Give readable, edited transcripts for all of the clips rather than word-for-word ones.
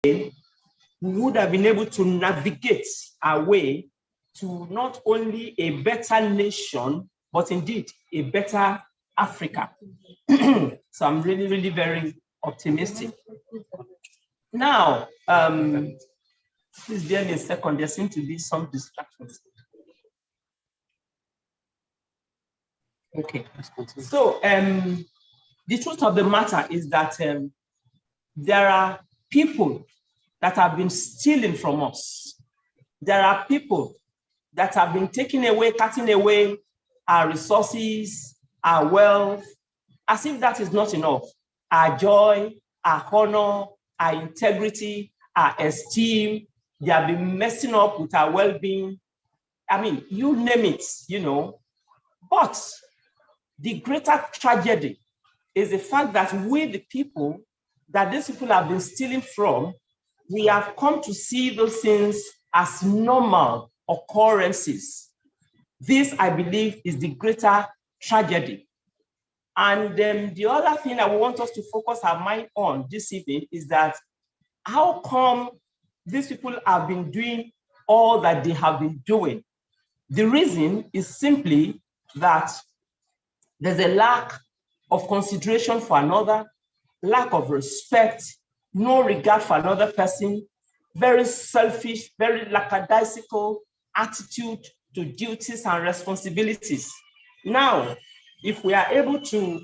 we would have been able to navigate our way to not only a better nation, but indeed a better Africa. So I'm really, really very optimistic. Now, please bear me a second. There seem to be some distractions. Okay. So the truth of the matter is that there are people that have been stealing from us. There are people that have been taking away, cutting away our resources, our wealth, as if that is not enough. Our joy, our honor, our integrity, our esteem, they have been messing up with our well-being. I mean, you name it, you know. But the greater tragedy is the fact that we, the people that these people have been stealing from, we have come to see those things as normal occurrences. This, I believe, is the greater tragedy. And the other thing I want us to focus our mind on this evening is that how come these people have been doing all that they have been doing? The reason is simply that there's a lack of consideration for another, lack of respect, no regard for another person, very selfish, very lackadaisical attitude to duties and responsibilities. Now, if we are able to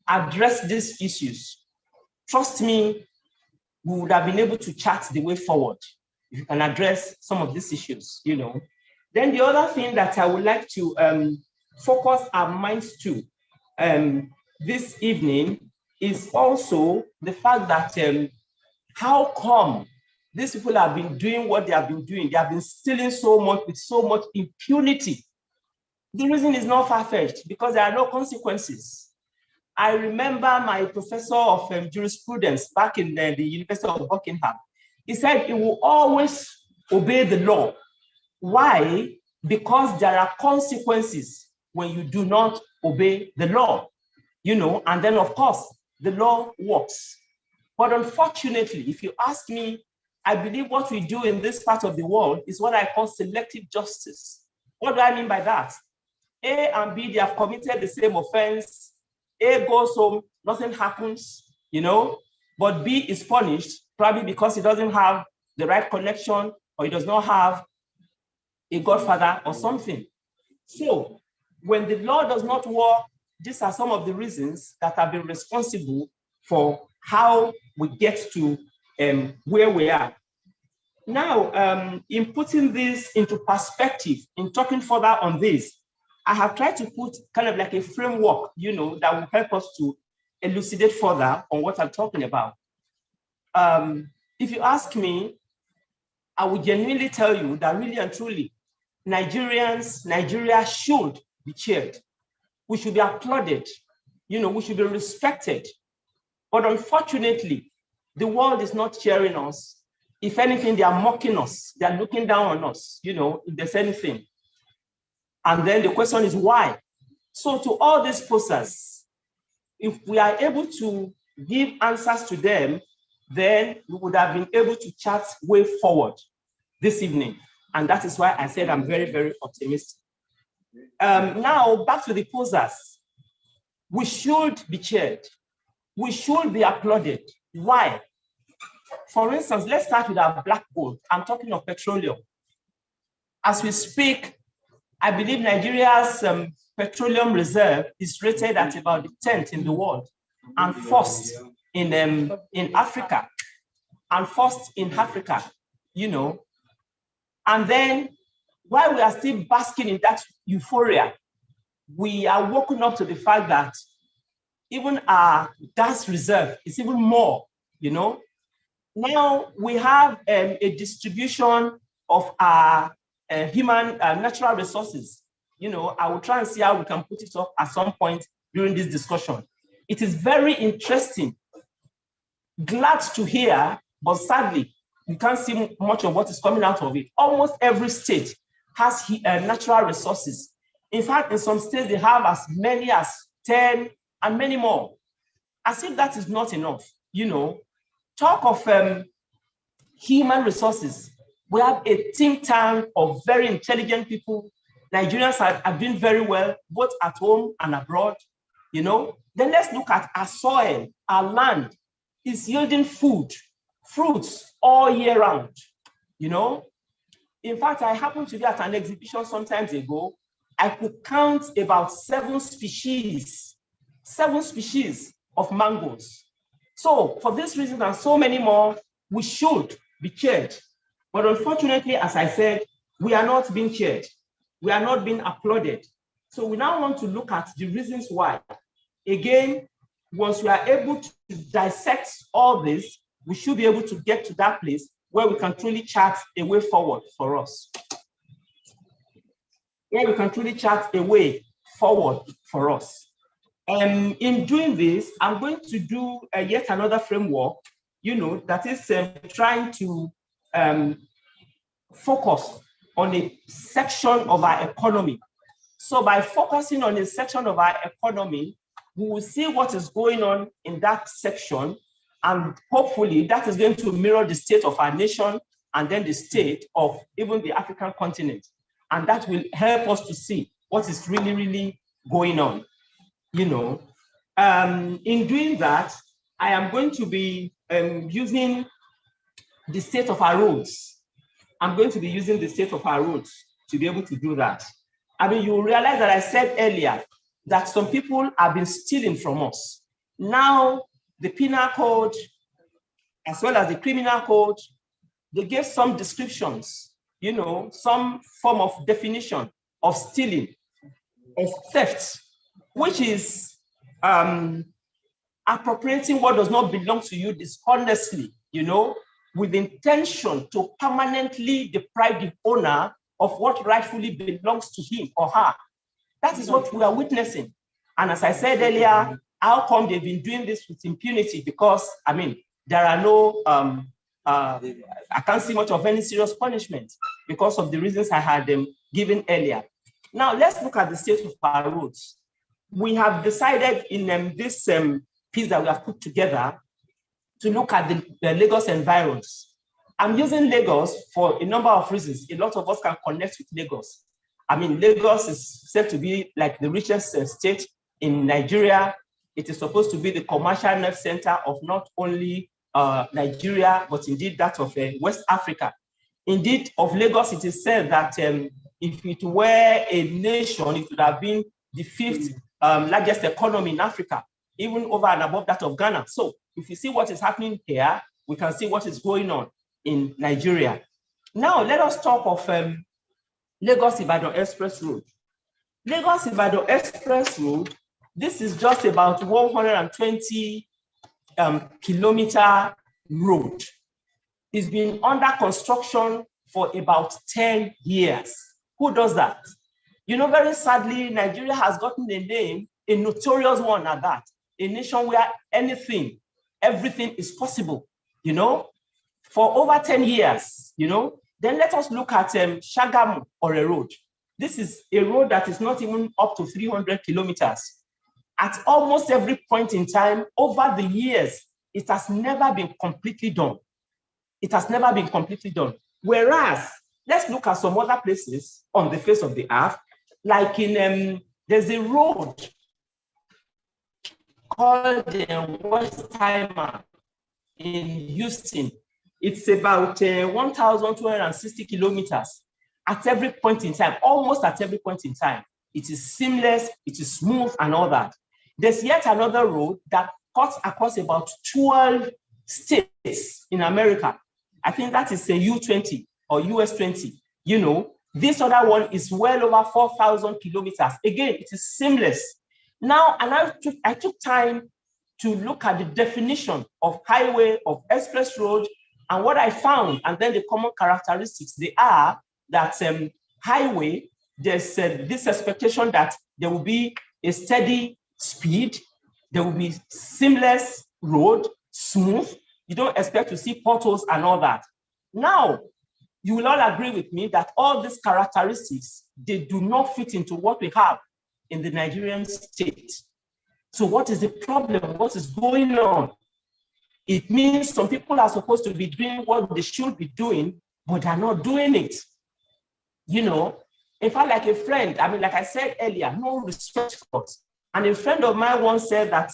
address these issues, trust me, we would have been able to chart the way forward if you can address some of these issues, you know. Then the other thing that I would like to focus our minds to this evening is also the fact that how come these people have been doing what they have been doing? They have been stealing so much with so much impunity. The reason is not far-fetched because there are no consequences. I remember my professor of jurisprudence back in the University of Buckingham. He said he will always obey the law. Why? Because there are consequences when you do not obey the law, you know, and then of course, the law works. But unfortunately, if you ask me, I believe what we do in this part of the world is what I call selective justice. What do I mean by that? A and B, they have committed the same offense. A goes home, nothing happens, you know, but B is punished probably because he doesn't have the right connection or he does not have a godfather or something. So when the law does not work, these are some of the reasons that have been responsible for how we get to where we are. Now, in putting this into perspective, in talking further on this, I have tried to put kind of like a framework, you know, that will help us to elucidate further on what I'm talking about. If you ask me, I would genuinely tell you that really and truly, Nigeria should be cheered. We should be applauded. You know, we should be respected. But unfortunately, the world is not cheering us. If anything, they are mocking us. They are looking down on us, you know, if there's anything. And then the question is why? So to all these posers, if we are able to give answers to them, then we would have been able to chart way forward this evening. And that is why I said I'm very, very optimistic. Now, back to the posers. We should be cheered. We should be applauded. Why? For instance, let's start with our black gold. I'm talking of petroleum. As we speak, I believe Nigeria's petroleum reserve is rated at about the 10th in the world and first in Africa. And first in Africa, you know. And then while we are still basking in that euphoria, we are waking up to the fact that even our gas reserve is even more, you know. Now we have a distribution of our human natural resources. You know, I will try and see how we can put it up at some point during this discussion. It is very interesting. Glad to hear, but sadly, we can't see much of what is coming out of it. Almost every state has natural resources. In fact, in some states, they have as many as 10 and many more. As if that is not enough. you know, talk of human resources. We have a think tank of very intelligent people. Nigerians are doing very well, both at home and abroad, you know. Then let's look at our soil, our land is yielding food, fruits all year round, you know. In fact, I happened to be at an exhibition some time ago. I could count about seven species of mangoes. So for this reason and so many more, we should be cheered. But unfortunately, as I said, we are not being cheered. We are not being applauded. So we now want to look at the reasons why. Again, once we are able to dissect all this, we should be able to get to that place where we can truly chart a way forward for us. Where we can truly chart a way forward for us. In doing this, I'm going to do yet another framework, you know, that is trying to focus on a section of our economy. So by focusing on a section of our economy, we will see what is going on in that section, and hopefully that is going to mirror the state of our nation and then the state of even the African continent. And that will help us to see what is really, really going on, you know. In doing that, I am going to be using the state of our roads. I'm going to be using the state of our roads to be able to do that. I mean, you realize that I said earlier that some people have been stealing from us. Now, the penal code, as well as the criminal code, they gave some descriptions, you know, some form of definition of stealing, of theft, which is appropriating what does not belong to you dishonestly, you know, with intention to permanently deprive the owner of what rightfully belongs to him or her. That is what we are witnessing. And as I said earlier, how come they've been doing this with impunity? Because, I mean, there are no, I can't see much of any serious punishment because of the reasons I had given earlier. Now, let's look at the state of our roads. We have decided in this piece that we have put together to look at the Lagos environs. I'm using Lagos for a number of reasons. A lot of us can connect with Lagos. I mean, Lagos is said to be like the richest state in Nigeria. It is supposed to be the commercial nerve center of not only Nigeria, but indeed that of West Africa. Indeed, of Lagos, it is said that if it were a nation, it would have been the fifth largest economy in Africa, even over and above that of Ghana. So if you see what is happening here, we can see what is going on in Nigeria. Now, let us talk of Lagos-Ibadan Express Road. Lagos-Ibadan Express Road, this is just about 120 kilometer road. It's been under construction for about 10 years. Who does that? You know, very sadly, Nigeria has gotten a name, a notorious one at that, a nation where everything is possible, you know, for over 10 years, you know. Then let us look at Shagamu or a road. This is a road that is not even up to 300 kilometers. At almost every point in time, over the years, it has never been completely done. It has never been completely done. Whereas, let's look at some other places on the face of the earth, like in, there's a road called Westheimer in Houston. It's about 1,260 kilometers at every point in time, almost at every point in time. It is seamless, it is smooth and all that. There's yet another road that cuts across about 12 states in America. I think that is a U20 or US 20. You know, this other one is well over 4,000 kilometers. Again, it is seamless. Now, and I took time to look at the definition of highway, of express road, and what I found, and then the common characteristics, they are that highway, there's this expectation that there will be a steady speed, there will be seamless road, smooth. You don't expect to see potholes and all that. Now, you will all agree with me that all these characteristics, they do not fit into what we have in the Nigerian state. So what is the problem? What is going on? It means some people are supposed to be doing what they should be doing, but they're not doing it. You know, in fact, like a friend, I mean, like I said earlier, no respect for us. And a friend of mine once said that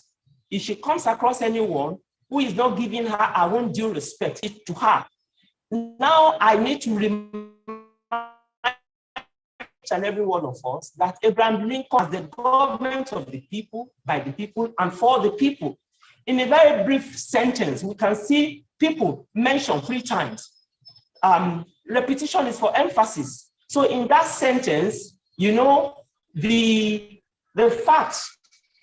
if she comes across anyone who is not giving her her own due respect to her, now I need to remind each and every one of us that Abraham Lincoln is the government of the people, by the people, and for the people. In a very brief sentence, we can see people mentioned 3 times. Repetition is for emphasis. So in that sentence, you know, the fact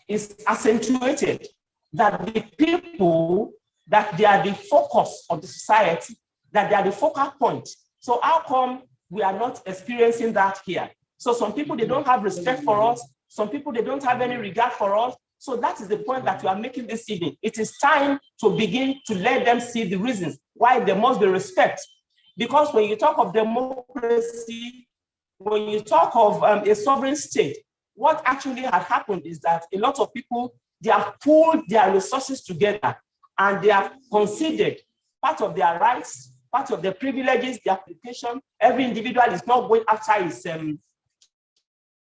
is accentuated that the people, that they are the focus of the society, that they are the focal point. So how come we are not experiencing that here? So some people, they don't have respect for us. Some people, they don't have any regard for us. So that is the point that we are making this evening. It is time to begin to let them see the reasons why there must be respect. Because when you talk of democracy, when you talk of a sovereign state, what actually had happened is that a lot of people, they have pulled their resources together and they have considered part of their rights, part of their privileges, their application. Every individual is not going after his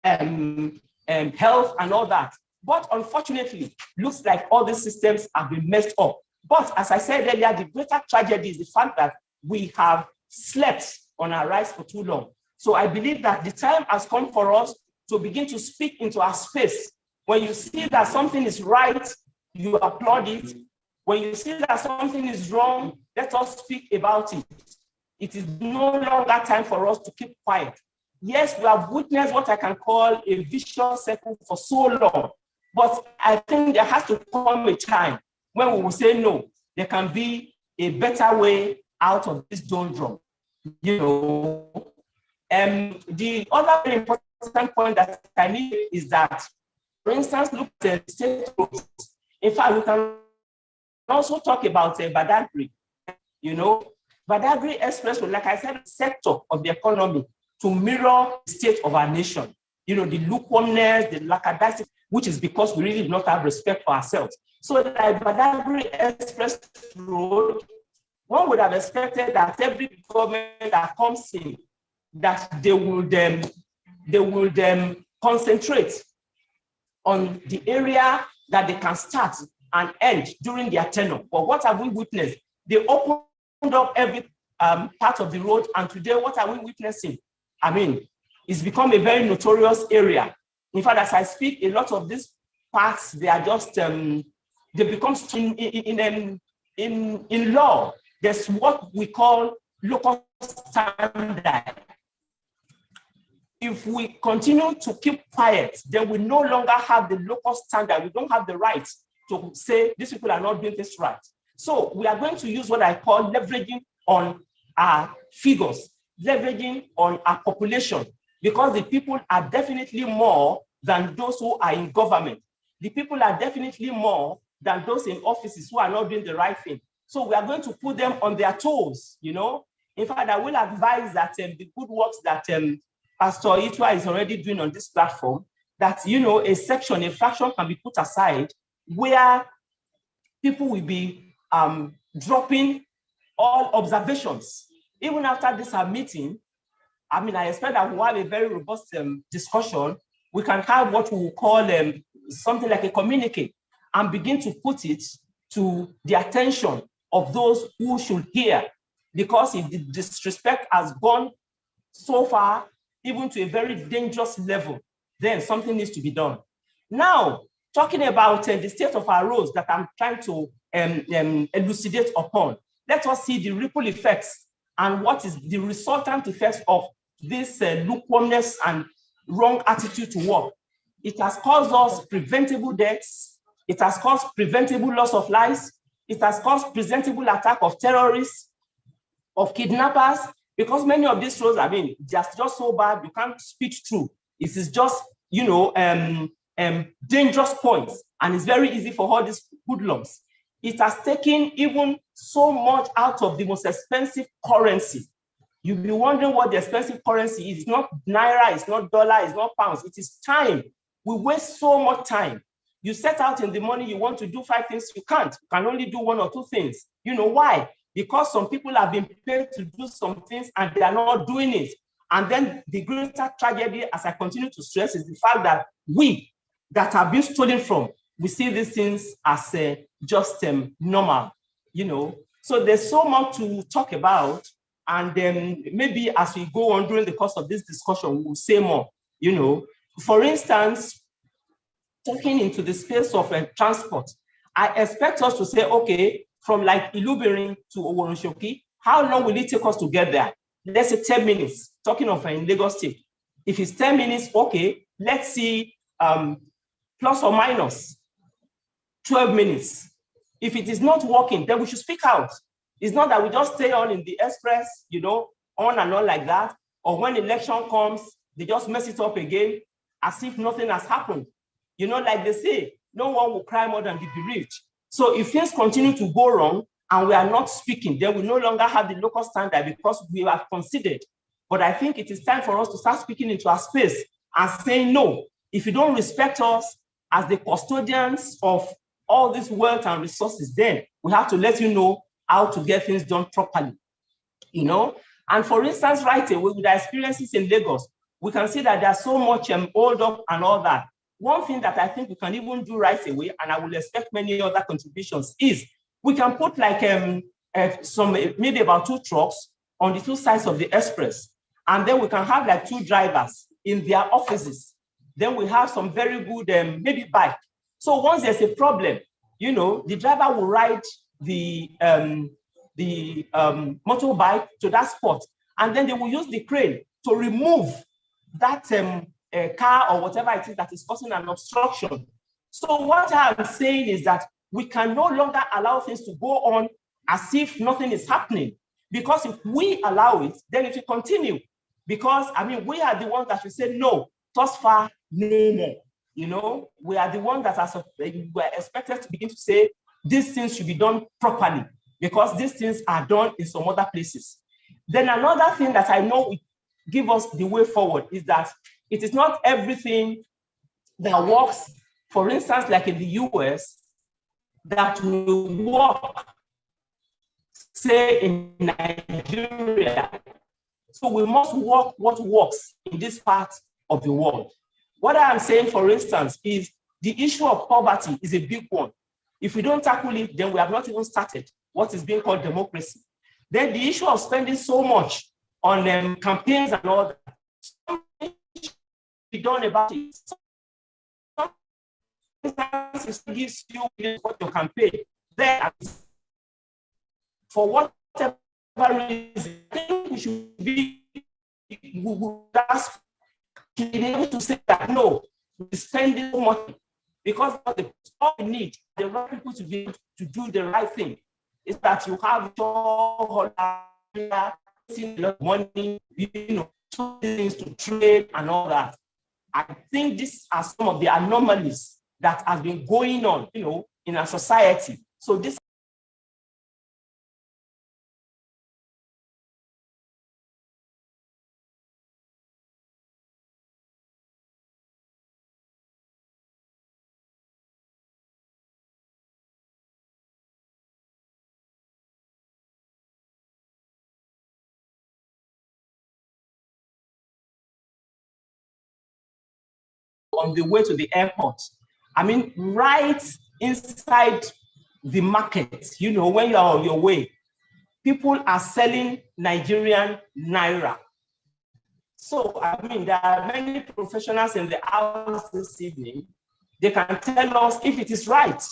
health and all that. But unfortunately, looks like all these systems have been messed up. But as I said earlier, the greater tragedy is the fact that we have slept on our rights for too long. So I believe that the time has come for us to begin to speak into our space. When you see that something is right, you applaud it. When you see that something is wrong, let us speak about it. It is no longer time for us to keep quiet. Yes, we have witnessed what I can call a vicious circle for so long, but I think there has to come a time when we will say, no, there can be a better way out of this doldrum. You know, the other very important point that I need is that, for instance, look at the state roads. In fact, we can also talk about Badagry. You know, Badagry Express, like I said, sector of the economy to mirror the state of our nation. You know, the lukewarmness, the lackadaisicalness, which is because we really do not have respect for ourselves. So that Badagry Express Road, one would have expected that every government that comes in, that they would concentrate on the area that they can start and end during their tenure. But what have we witnessed? They opened up every part of the road, and today what are we witnessing? I mean, it's become a very notorious area. In fact, as I speak, a lot of these parts, they are just, they become in law. There's what we call local standard. If we continue to keep quiet, then we no longer have the local standard. We don't have the right to say these people are not doing this right. So we are going to use what I call leveraging on our figures, leveraging on our population, because the people are definitely more than those who are in government. The people are definitely more than those in offices who are not doing the right thing. So we are going to put them on their toes, you know. In fact, I will advise that the good works that Pastor Itwa is already doing on this platform, that, you know, a section, a fraction can be put aside where people will be dropping all observations. Even after this meeting, I mean, I expect that we'll have a very robust discussion. We can have what we will call something like a communique and begin to put it to the attention of those who should hear. Because if the disrespect has gone so far, even to a very dangerous level, then something needs to be done. Now, talking about the state of our roads that I'm trying to elucidate upon, let us see the ripple effects and what is the resultant effects of this lukewarmness and wrong attitude to work. It has caused us preventable deaths. It has caused preventable loss of lives. It has caused preventable attack of terrorists, of kidnappers, because many of these roads, I mean, just so bad, you can't speak through. It is just, you know, dangerous points, and it's very easy for all these hoodlums. It has taken even so much out of the most expensive currency. You'll be wondering what the expensive currency is. It's not naira, it's not dollar, it's not pounds, it is time. We waste so much time. You set out in the morning, you want to do 5 things, you can't. You can only do 1 or 2 things. You know why? Because some people have been paid to do some things and they are not doing it. And then the greater tragedy, as I continue to stress, is the fact that we that have been stolen from, we see these things as just normal, you know. So there's so much to talk about. And then maybe as we go on during the course of this discussion, we'll say more, you know. For instance, talking into the space of transport, I expect us to say, okay, from like Ilubirin to Oworonshoki, how long will it take us to get there? Let's say 10 minutes, talking of in Lagos State. If it's 10 minutes, okay, let's see plus or minus 12 minutes. If it is not working, then we should speak out. It's not that we just stay on in the express, you know, on and on like that, or when election comes, they just mess it up again as if nothing has happened. You know, like they say, no one will cry more than the bereaved. So if things continue to go wrong and we are not speaking, then we no longer have the local standard because we have considered. But I think it is time for us to start speaking into our space and saying, no, if you don't respect us as the custodians of all this wealth and resources, then we have to let you know how to get things done properly, you know? And for instance, right away, with our experiences in Lagos, we can see that there's so much hold up and all that. One thing that I think we can even do right away, and I will expect many other contributions, is we can put like maybe about 2 trucks on the 2 sides of the express. And then we can have like 2 drivers in their offices. Then we have some very good maybe bike. So once there's a problem, you know, the driver will ride the motorbike to that spot, and then they will use the crane to remove that car or whatever it is that is causing an obstruction. So what I'm saying is that we can no longer allow things to go on as if nothing is happening, because if we allow it, then it will continue. Because I mean, we are the ones that should say no, thus far, no more. You know, we are the ones that we're expected to begin to say these things should be done properly, because these things are done in some other places. Then another thing that I know will give us the way forward is that it is not everything that works, for instance, like in the US, that will work, say, in Nigeria. So we must work what works in this part of the world. What I am saying, for instance, is the issue of poverty is a big one. If we don't tackle it, then we have not even started what is being called democracy. Then the issue of spending so much on campaigns and all that, something should be done about it. Sometimes it gives you what your campaign, then for whatever reason, I think we should be able to say that no, we're spending so much, because all we need, the right people to be able to do the right thing, is that you have your money, you know, things to trade and all that. I think these are some of the anomalies that have been going on, you know, in our society. So this on the way to the airport. I mean, right inside the market, you know, when you are on your way, people are selling Nigerian naira. So, I mean, there are many professionals in the house this evening. They can tell us if it is right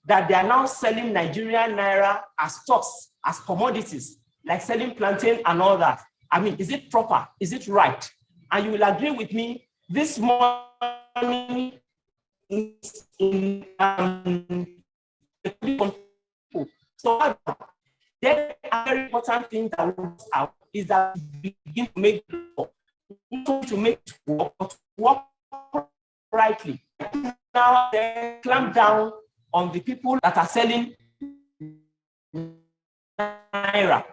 that they are now selling Nigerian naira as stocks, as commodities, like selling plantain and all that. I mean, is it proper? Is it right? And you will agree with me, this money is in so then a very important thing that works out is that we begin to make to make it work, but work rightly. Now they clamp down on the people that are selling naira.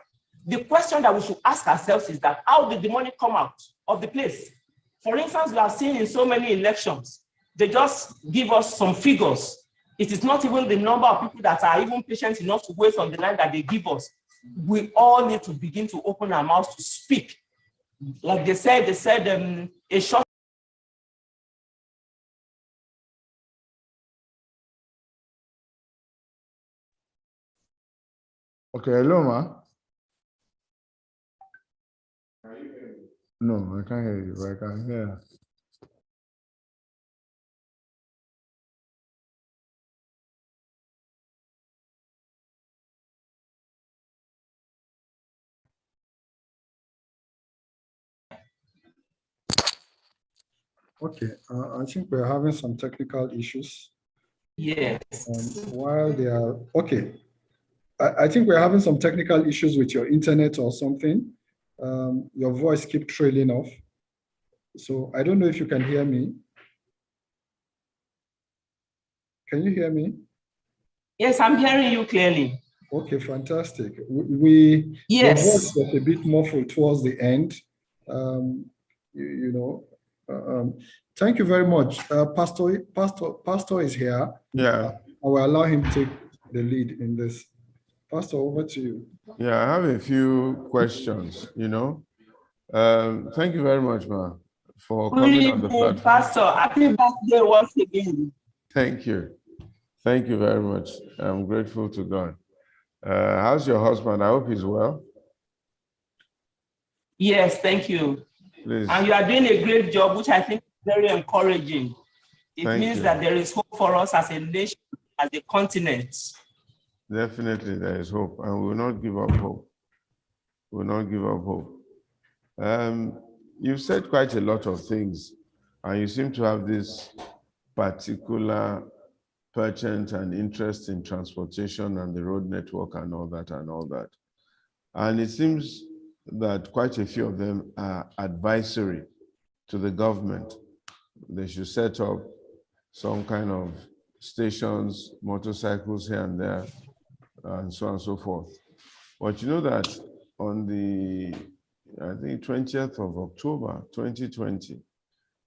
The question that we should ask ourselves is that how did the money come out of the place? For instance, we have seen in so many elections they just give us some figures. It is not even the number of people that are even patient enough to wait on the line that they give us. We all need to begin to open our mouths to speak. Like they said a short. Okay, hello, ma. No, I can't hear you, but I can hear. Okay, I think we're having some technical issues. Yes. While they are, okay, I think we're having some technical issues with your internet or something. Your voice keeps trailing off. So I don't know if you can hear me. Can you hear me? Yes, I'm hearing you clearly. Okay, fantastic. Your voice Yes. was a bit muffled towards the end. Thank you very much. Pastor is here. Yeah. I will allow him to take the lead in this. Pastor, over to you. Yeah, I have a few questions, Thank you very much, ma, for coming on the platform. Pastor, happy birthday once again. Thank you. Thank you very much. I'm grateful to God. How's your husband? I hope he's well. Yes, thank you. Please. And you are doing a great job, which I think is very encouraging. It Thank means you. that there is hope for us as a nation, as a continent. Definitely, there is hope, and we will not give up hope. We will not give up hope. You've said quite a lot of things, and you seem to have this particular penchant and interest in transportation and the road network and all that and all that. And it seems that quite a few of them are advisory to the government. They should set up some kind of stations, motorcycles here and there, and so on and so forth. But you know that on the, I think, 20th of October, 2020,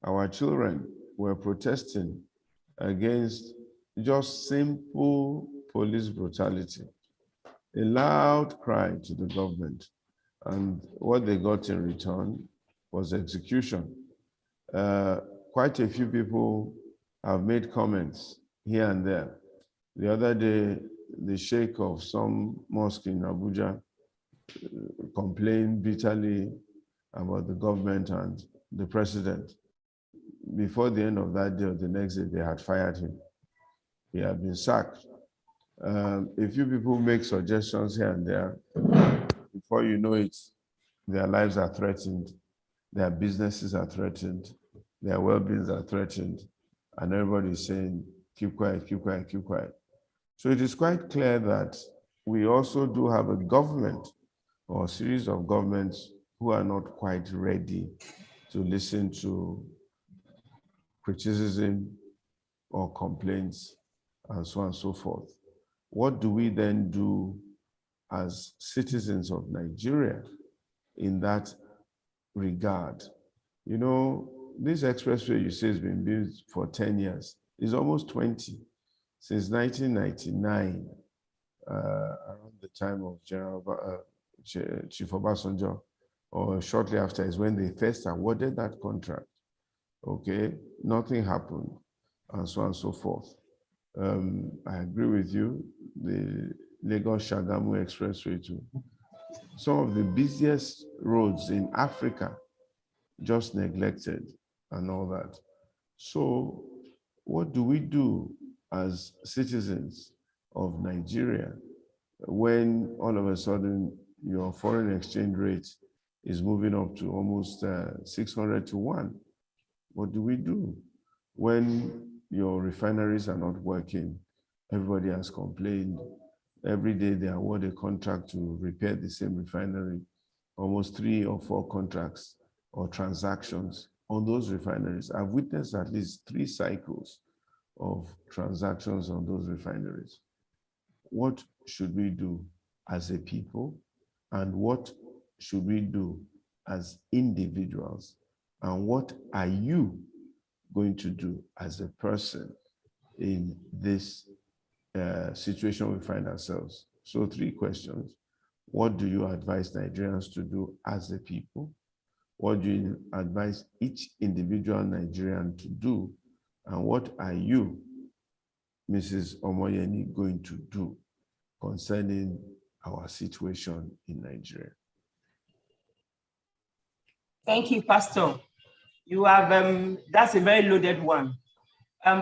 our children were protesting against just simple police brutality, a loud cry to the government. And what they got in return was execution. Quite a few people have made comments here and there. The other day, the sheikh of some mosque in Abuja complained bitterly about the government and the president. Before the end of that day or the next day, they had fired him. He had been sacked. A few people make suggestions here and there. Before you know it, their lives are threatened, their businesses are threatened, their well-beings are threatened, and everybody is saying, keep quiet, keep quiet, keep quiet. So it is quite clear that we also do have a government or a series of governments who are not quite ready to listen to criticism or complaints and so on and so forth. What do we then do as citizens of Nigeria in that regard? You know, this expressway you say has been built for 10 years. It's almost 20. Since 1999, around the time of Chief Obasanjo, or shortly after, is when they first awarded that contract. Okay, nothing happened, and so on and so forth. I agree with you, the Lagos-Shagamu Expressway too. Some of the busiest roads in Africa just neglected and all that. So what do we do as citizens of Nigeria when all of a sudden your foreign exchange rate is moving up to almost 600 to 1? What do we do when your refineries are not working? Everybody has complained. Every day they award a contract to repair the same refinery, almost 3 or 4 contracts or transactions on those refineries. I've witnessed at least 3 cycles of transactions on those refineries. What should we do as a people? And what should we do as individuals? And what are you going to do as a person in this situation we find ourselves? So 3 questions. What do you advise Nigerians to do as a people? What do you advise each individual Nigerian to do? And what are you, Mrs. Omoyeni, going to do concerning our situation in Nigeria? Thank you, Pastor. You have, that's a very loaded one.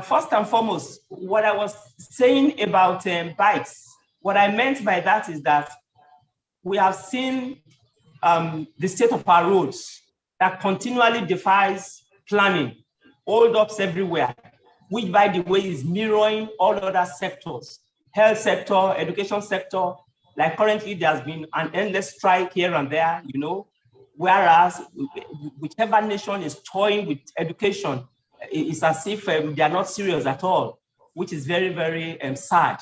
First and foremost, what I was saying about bikes, what I meant by that is that we have seen the state of our roads that continually defies planning, hold-ups everywhere, which, by the way, is mirroring all other sectors, health sector, education sector. Like currently, there's been an endless strike here and there, you know, whereas whichever nation is toying with education, it's as if they are not serious at all, which is very, very sad.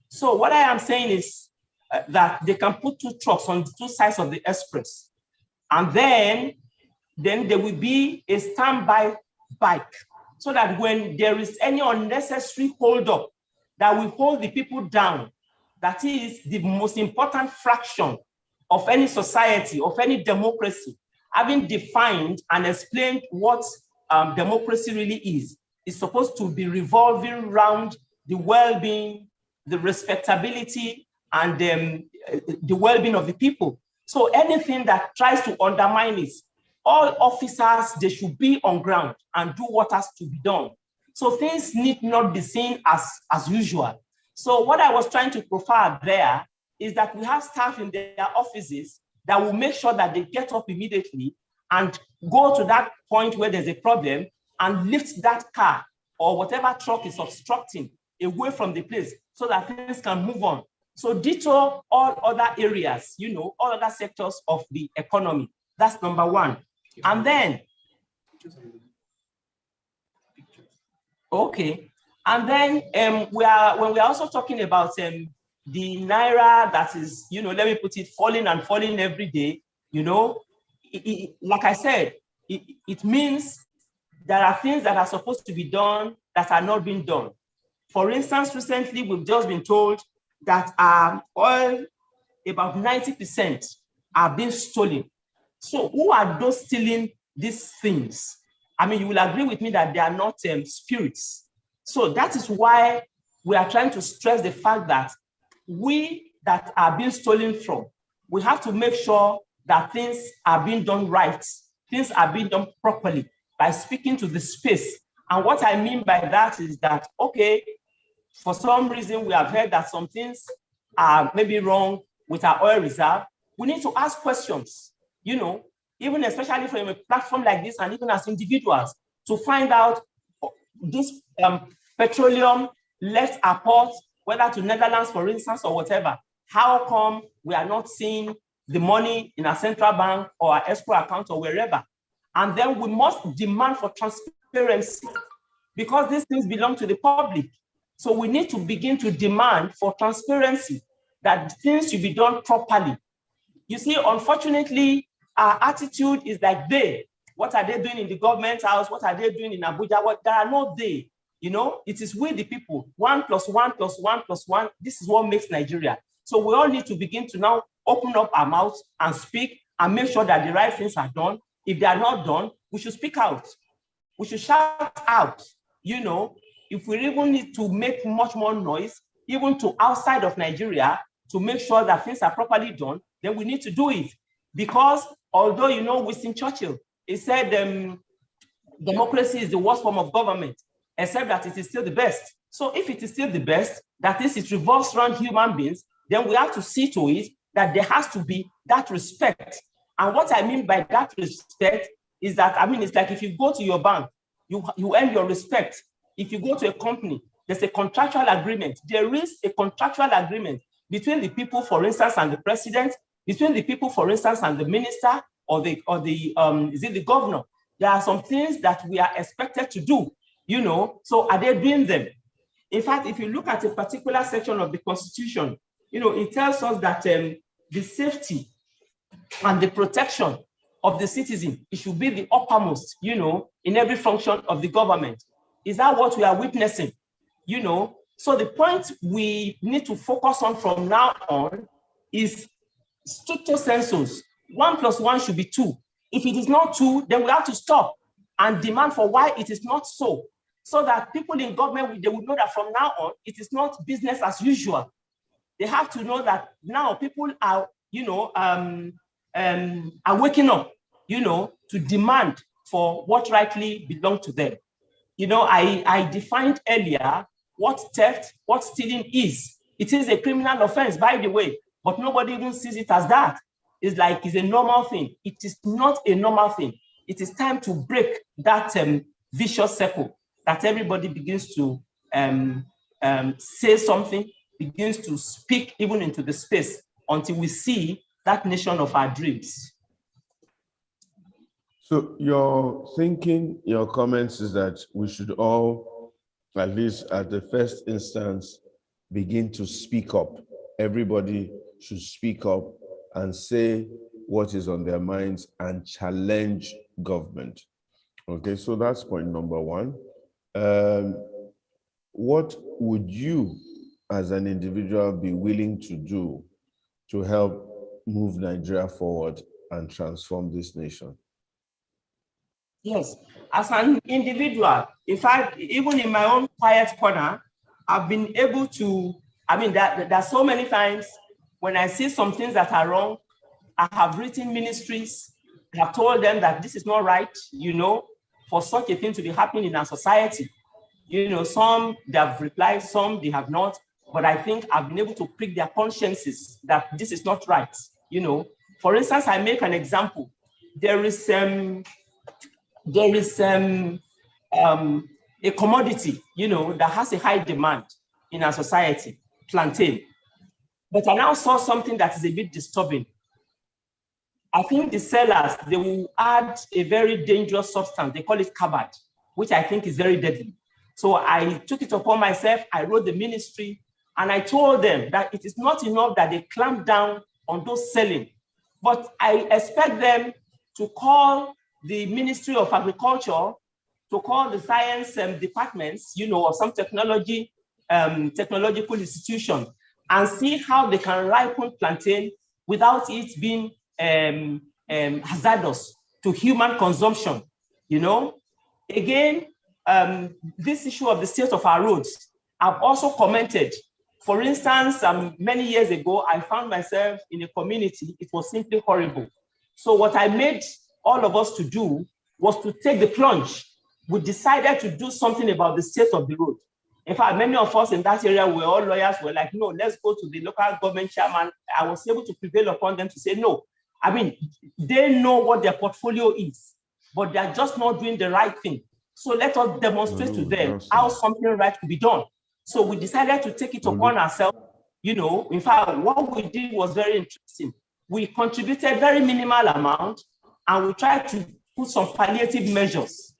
So what I am saying is that they can put 2 trucks on 2 sides of the express, and then there will be a standby bike, so that when there is any unnecessary hold-up that will hold the people down, that is the most important fraction of any society, of any democracy, having defined and explained what democracy really is supposed to be revolving around the well-being, the respectability, and the well-being of the people. So anything that tries to undermine it, all officers, they should be on ground and do what has to be done. So things need not be seen as usual. So what I was trying to profile there is that we have staff in their offices that will make sure that they get up immediately and go to that point where there's a problem and lift that car or whatever truck is obstructing away from the place so that things can move on. So ditto all other areas, you know, all other sectors of the economy. That's number 1. And then, okay. And then when we are also talking about the Naira that is, you know, let me put it, falling and falling every day, you know, like I said, it means there are things that are supposed to be done that are not being done. For instance, recently, we've just been told that oil, about 90% are being stolen. So who are those stealing these things? I mean, you will agree with me that they are not spirits. So that is why we are trying to stress the fact that we that are being stolen from, we have to make sure that things are being done right, things are being done properly by speaking to the space. And what I mean by that is that, okay, for some reason we have heard that some things are maybe wrong with our oil reserve. We need to ask questions, you know, even especially from a platform like this and even as individuals, to find out this petroleum left our port, whether to Netherlands, for instance, or whatever. How come we are not seeing the money in our central bank or our escrow account or wherever? And then we must demand for transparency because these things belong to the public. So we need to begin to demand for transparency, that things should be done properly. You see, unfortunately, our attitude is like what are they doing in the government house? What are they doing in Abuja? There are no they. You know, it is we the people. 1 + 1 + 1 + 1. This is what makes Nigeria. So we all need to begin to now open up our mouths and speak and make sure that the right things are done. If they are not done, we should speak out. We should shout out. You know, if we even need to make much more noise, even to outside of Nigeria, to make sure that things are properly done, then we need to do it. Because although, you know, Winston Churchill, he said democracy is the worst form of government, except that it is still the best. So if it is still the best, that is, it revolves around human beings, then we have to see to it that there has to be that respect. And what I mean by that respect is that, I mean, it's like if you go to your bank, you earn your respect. If you go to a company, there's a contractual agreement. There is a contractual agreement between the people, for instance, and the president, between the people, for instance, and the minister, or the is it the governor? There are some things that we are expected to do, you know, so are they doing them? In fact, if you look at a particular section of the Constitution, you know, it tells us that the safety and the protection of the citizen. It should be the uppermost, in every function of the government. Is that what we are witnessing? So the point we need to focus on from now on is stricto sensus. 1 + 1 should be 2. If it is not 2, then we have to stop and demand for why it is not so that people in government, they will know that from now on, it is not business as usual. They have to know that now people are, are waking up, to demand for what rightly belongs to them. I defined earlier what theft, what stealing is. It is a criminal offense, by the way, but nobody even sees it as that. It's like it's a normal thing. It is not a normal thing. It is time to break that vicious circle, that everybody begins to say something, begins to speak even into the space until we see that nation of our dreams. So your thinking, your comments is that we should all, at least at the first instance, begin to speak up. Everybody should speak up and say what is on their minds and challenge government. Okay, so that's point number one. What would you as an individual be willing to do to help move Nigeria forward and transform this nation? Yes, as an individual, in fact, even in my own quiet corner, I've been able to, there are so many times when I see some things that are wrong, I have written ministries, I have told them that this is not right, for such a thing to be happening in our society. Some they have replied, some they have not, but I think I've been able to prick their consciences that this is not right. For instance, I make an example. There is a commodity, that has a high demand in our society, plantain. But I now saw something that is a bit disturbing. I think the sellers, they will add a very dangerous substance. They call it carbide, which I think is very deadly. So I took it upon myself. I wrote the ministry, and I told them that it is not enough that they clamp down on those selling, but I expect them to call the Ministry of Agriculture, to call the science departments, of some technological institution, and see how they can ripen plantain without it being hazardous to human consumption. Again, this issue of the state of our roads, I've also commented. For instance, many years ago, I found myself in a community. It was simply horrible. So what I made all of us to do was to take the plunge. We decided to do something about the state of the road. In fact, many of us in that area were all lawyers, were like, no, let's go to the local government chairman. I was able to prevail upon them to say, no. They know what their portfolio is, but they're just not doing the right thing. So let us demonstrate to them how something right could be done. So we decided to take it upon ourselves. In fact, what we did was very interesting. We contributed very minimal amount, and we tried to put some palliative measures,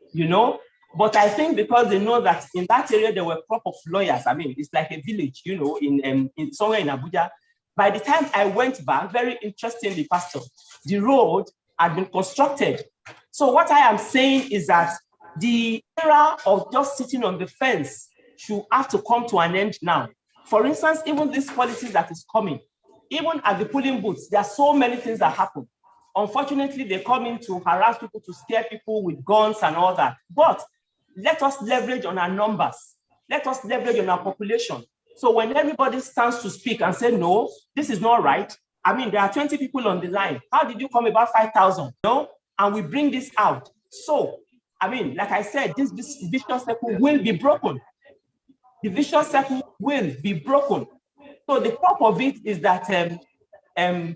But I think because they know that in that area there were crop of lawyers. It's like a village, in somewhere in Abuja. By the time I went back, very interestingly, Pastor, the road had been constructed. So what I am saying is that the era of just sitting on the fence should have to come to an end now. For instance, even this policy that is coming, even at the polling booths, there are so many things that happen. Unfortunately, they come in to harass people, to scare people with guns and all that. But let us leverage on our numbers. Let us leverage on our population. So when everybody stands to speak and say, no, this is not right. There are 20 people on the line. How did you come about 5,000? No? And we bring this out. So, like I said, this vicious circle will be broken. The vicious circle will be broken. So the top of it is that the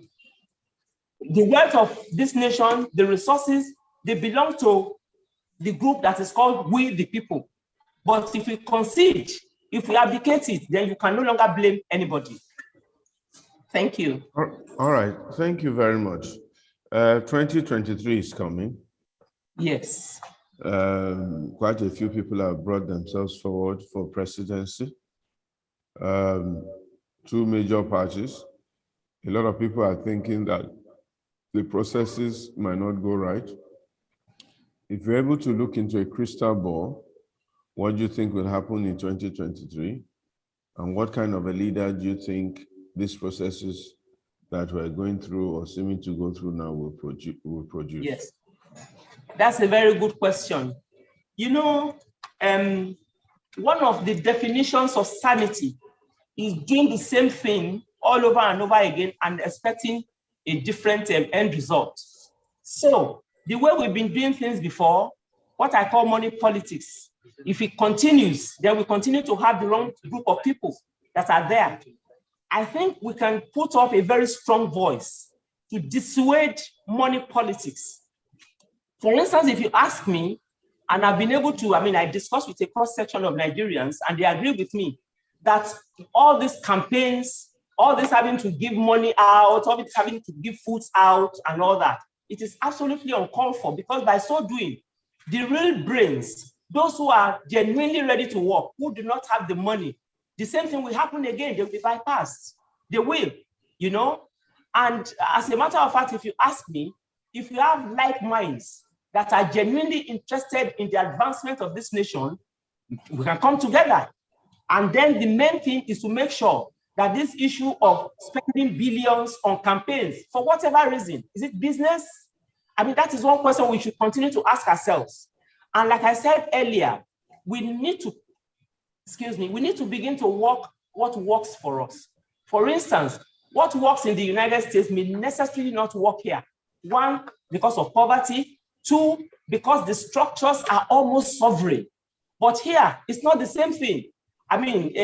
wealth of this nation, the resources, they belong to the group that is called we the people. But if we concede, if we abdicate it, then you can no longer blame anybody. Thank you. All right. Thank you very much. 2023 is coming. Yes. Quite a few people have brought themselves forward for presidency. 2 major parties. A lot of people are thinking that the processes might not go right. If you're able to look into a crystal ball, what do you think will happen in 2023? And what kind of a leader do you think these processes that we're going through or seeming to go through now will produce? Yes, that's a very good question. You know, one of the definitions of sanity is doing the same thing all over and over again and expecting a different end result. So the way we've been doing things before, what I call money politics, if it continues, then we continue to have the wrong group of people that are there. I think we can put up a very strong voice to dissuade money politics. For instance, if you ask me, and I've been able to, I discussed with a cross-section of Nigerians, and they agree with me that all these campaigns, all this having to give money out, all this having to give foods out and all that, it is absolutely uncalled for, because by so doing, the real brains, those who are genuinely ready to work, who do not have the money, the same thing will happen again. They'll be bypassed. They will, you know? And as a matter of fact, if you ask me, if you have like minds that are genuinely interested in the advancement of this nation, we can come together. And then the main thing is to make sure that this issue of spending billions on campaigns, for whatever reason, is it business? That is one question we should continue to ask ourselves. And like I said earlier, we need to begin to work what works for us. For instance, what works in the United States may necessarily not work here. One, because of poverty. Two, because the structures are almost sovereign. But here, it's not the same thing. Maybe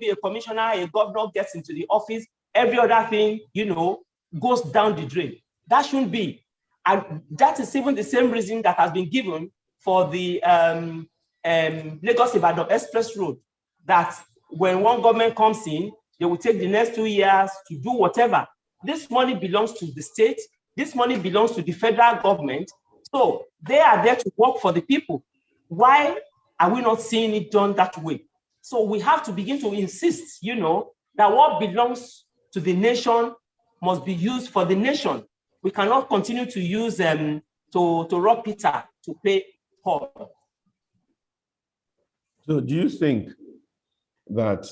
a commissioner, a governor gets into the office, every other thing, goes down the drain. That shouldn't be. And that is even the same reason that has been given for the Lagos-Ibadan Express Road, that when one government comes in, they will take the next 2 years to do whatever. This money belongs to the state. This money belongs to the federal government. So they are there to work for the people. Why are we not seeing it done that way? So we have to begin to insist, that what belongs to the nation must be used for the nation. We cannot continue to use to rob Peter to pay Paul. So do you think that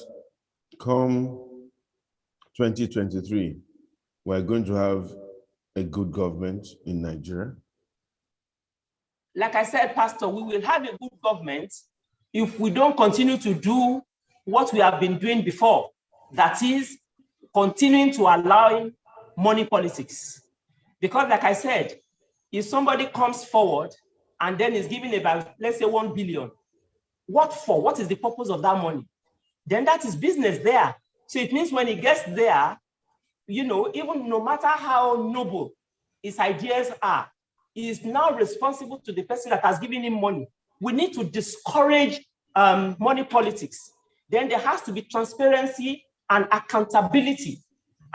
come 2023, we're going to have a good government in Nigeria? Like I said, Pastor, we will have a good government if we don't continue to do what we have been doing before. That is, continuing to allow money politics. Because like I said, if somebody comes forward and then is giving about, let's say, 1 billion, what for? What is the purpose of that money? Then that is business there. So it means when he gets there, even no matter how noble his ideas are, he is now responsible to the person that has given him money. We need to discourage money politics. Then there has to be transparency and accountability.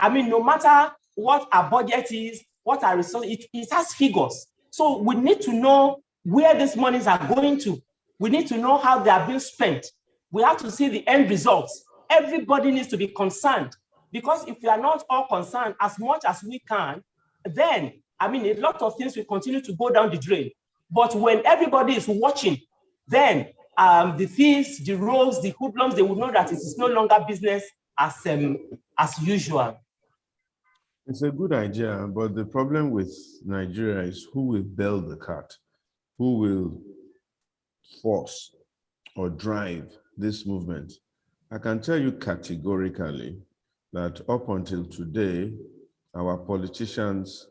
No matter what our budget is, what our resources, it has figures. So we need to know where these monies are going to. We need to know how they are being spent. We have to see the end results. Everybody needs to be concerned, because if we are not all concerned as much as we can, then, a lot of things will continue to go down the drain. But when everybody is watching, then the thieves, the rogues, the hoodlums, they will know that it is no longer business as usual. It's a good idea, but the problem with Nigeria is who will bail the cat, who will force or drive this movement. I can tell you categorically that up until today, our politicians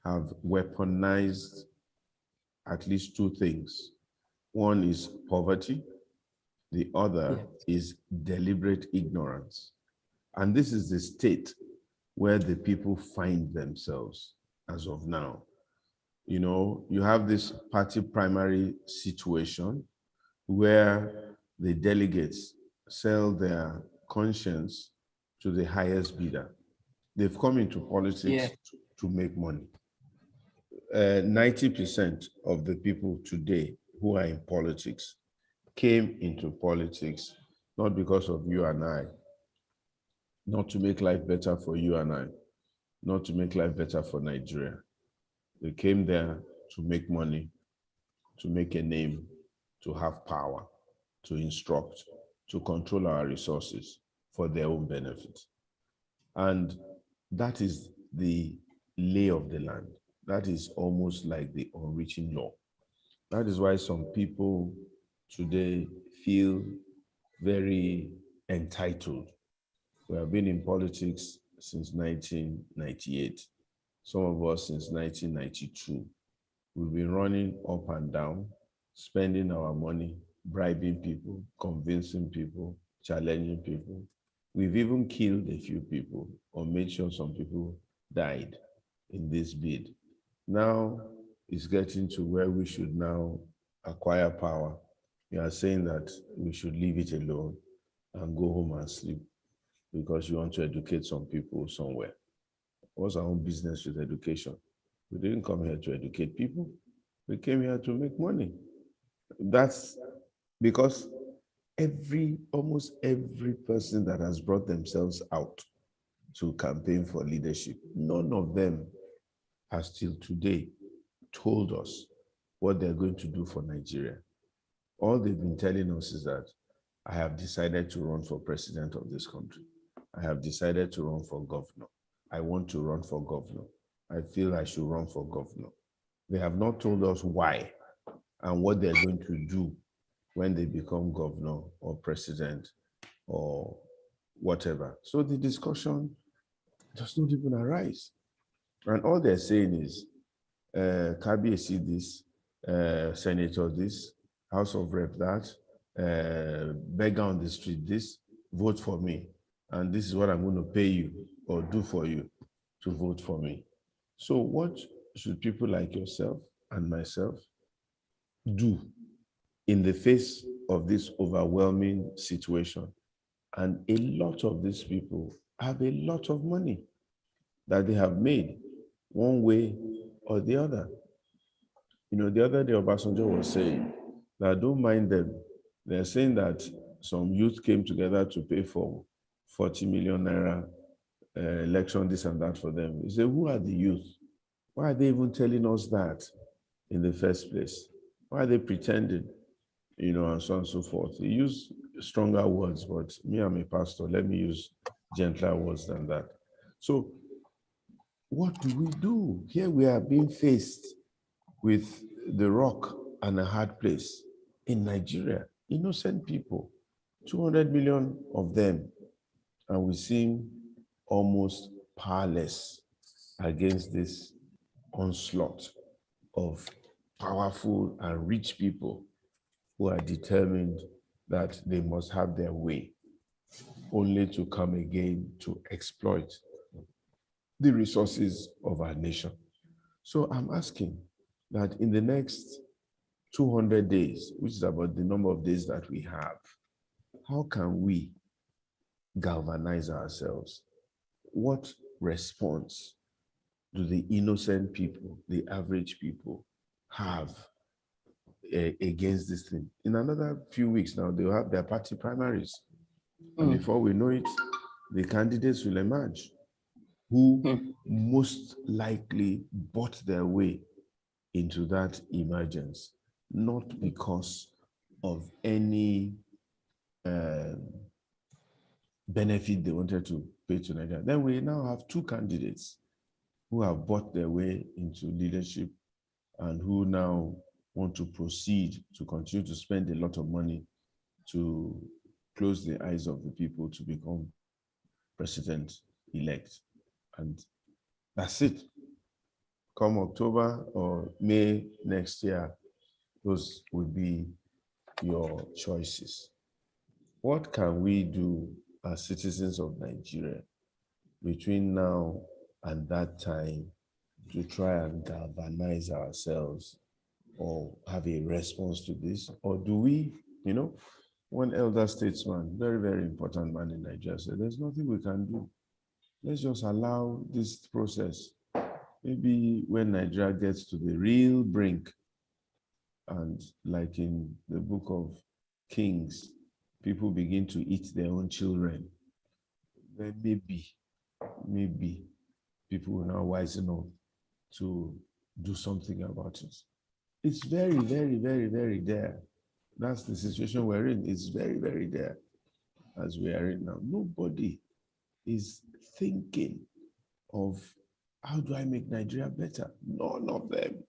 have weaponized at least two things. One is poverty, the other is deliberate ignorance. And this is the state where the people find themselves as of now. You have this party primary situation where the delegates sell their conscience to the highest bidder. They've come into politics to make money. 90% of the people today who are in politics came into politics not because of you and I, not to make life better for you and I, not to make life better for Nigeria. They came there to make money, to make a name, to have power, to instruct, to control our resources for their own benefit. And that is the lay of the land. That is almost like the unwritten law. That is why some people today feel very entitled. We have been in politics since 1998. Some of us since 1992. We've been running up and down, spending our money, bribing people, convincing people, challenging people. We've even killed a few people or made sure some people died in this bid. Now it's getting to where we should now acquire power. You are saying that we should leave it alone and go home and sleep because you want to educate some people somewhere. What's our own business with education? We didn't come here to educate people. We came here to make money. That's because almost every person that has brought themselves out to campaign for leadership, none of them has till today told us what they're going to do for Nigeria. All they've been telling us is that I have decided to run for president of this country. I have decided to run for governor. I want to run for governor. I feel I should run for governor. They have not told us why and what they're going to do when they become governor or president or whatever. So the discussion does not even arise. And all they're saying is, Kabiyesi this, Senator this, House of Rep that, beggar on the street this, vote for me. And this is what I'm going to pay you or do for you to vote for me. So what should people like yourself and myself do in the face of this overwhelming situation? And a lot of these people have a lot of money that they have made one way or the other. You know, the other day Obasanjo was saying that don't mind them. They're saying that some youth came together to pay for 40 million naira election, this and that for them. He said, who are the youth? Why are they even telling us that in the first place? Why are they pretending? You know, and so on and so forth. He used stronger words, but me, I'm a pastor. Let me use gentler words than that. So what do we do? Here we are being faced with the rock and a hard place in Nigeria. Innocent people, 200 million of them, and we seem almost powerless against this onslaught of powerful and rich people who are determined that they must have their way, only to come again to exploit the resources of our nation. So I'm asking that in the next 200 days, which is about the number of days that we have, how can we galvanize ourselves? What response do the innocent people, the average people, have against this thing? In another few weeks now, they'll have their party primaries. And before we know it, the candidates will emerge who most likely bought their way into that emergence, not because of any benefit they wanted to pay to Nigeria. Then we now have two candidates who have bought their way into leadership and who now want to proceed to continue to spend a lot of money to close the eyes of the people to become president-elect. And that's it. Come October or May next year, those will be your choices. What can we do as citizens of Nigeria between now and that time to try and galvanize ourselves or have a response to this? Or do we, one elder statesman, very, very important man in Nigeria, said, there's nothing we can do. Let's just allow this process. Maybe when Nigeria gets to the real brink, and like in the book of Kings, people begin to eat their own children, then maybe people will now wisen up to do something about it. It's very, very, very, very there. That's the situation we're in. It's very, very there as we are in now. Nobody is thinking of how do I make Nigeria better? None of them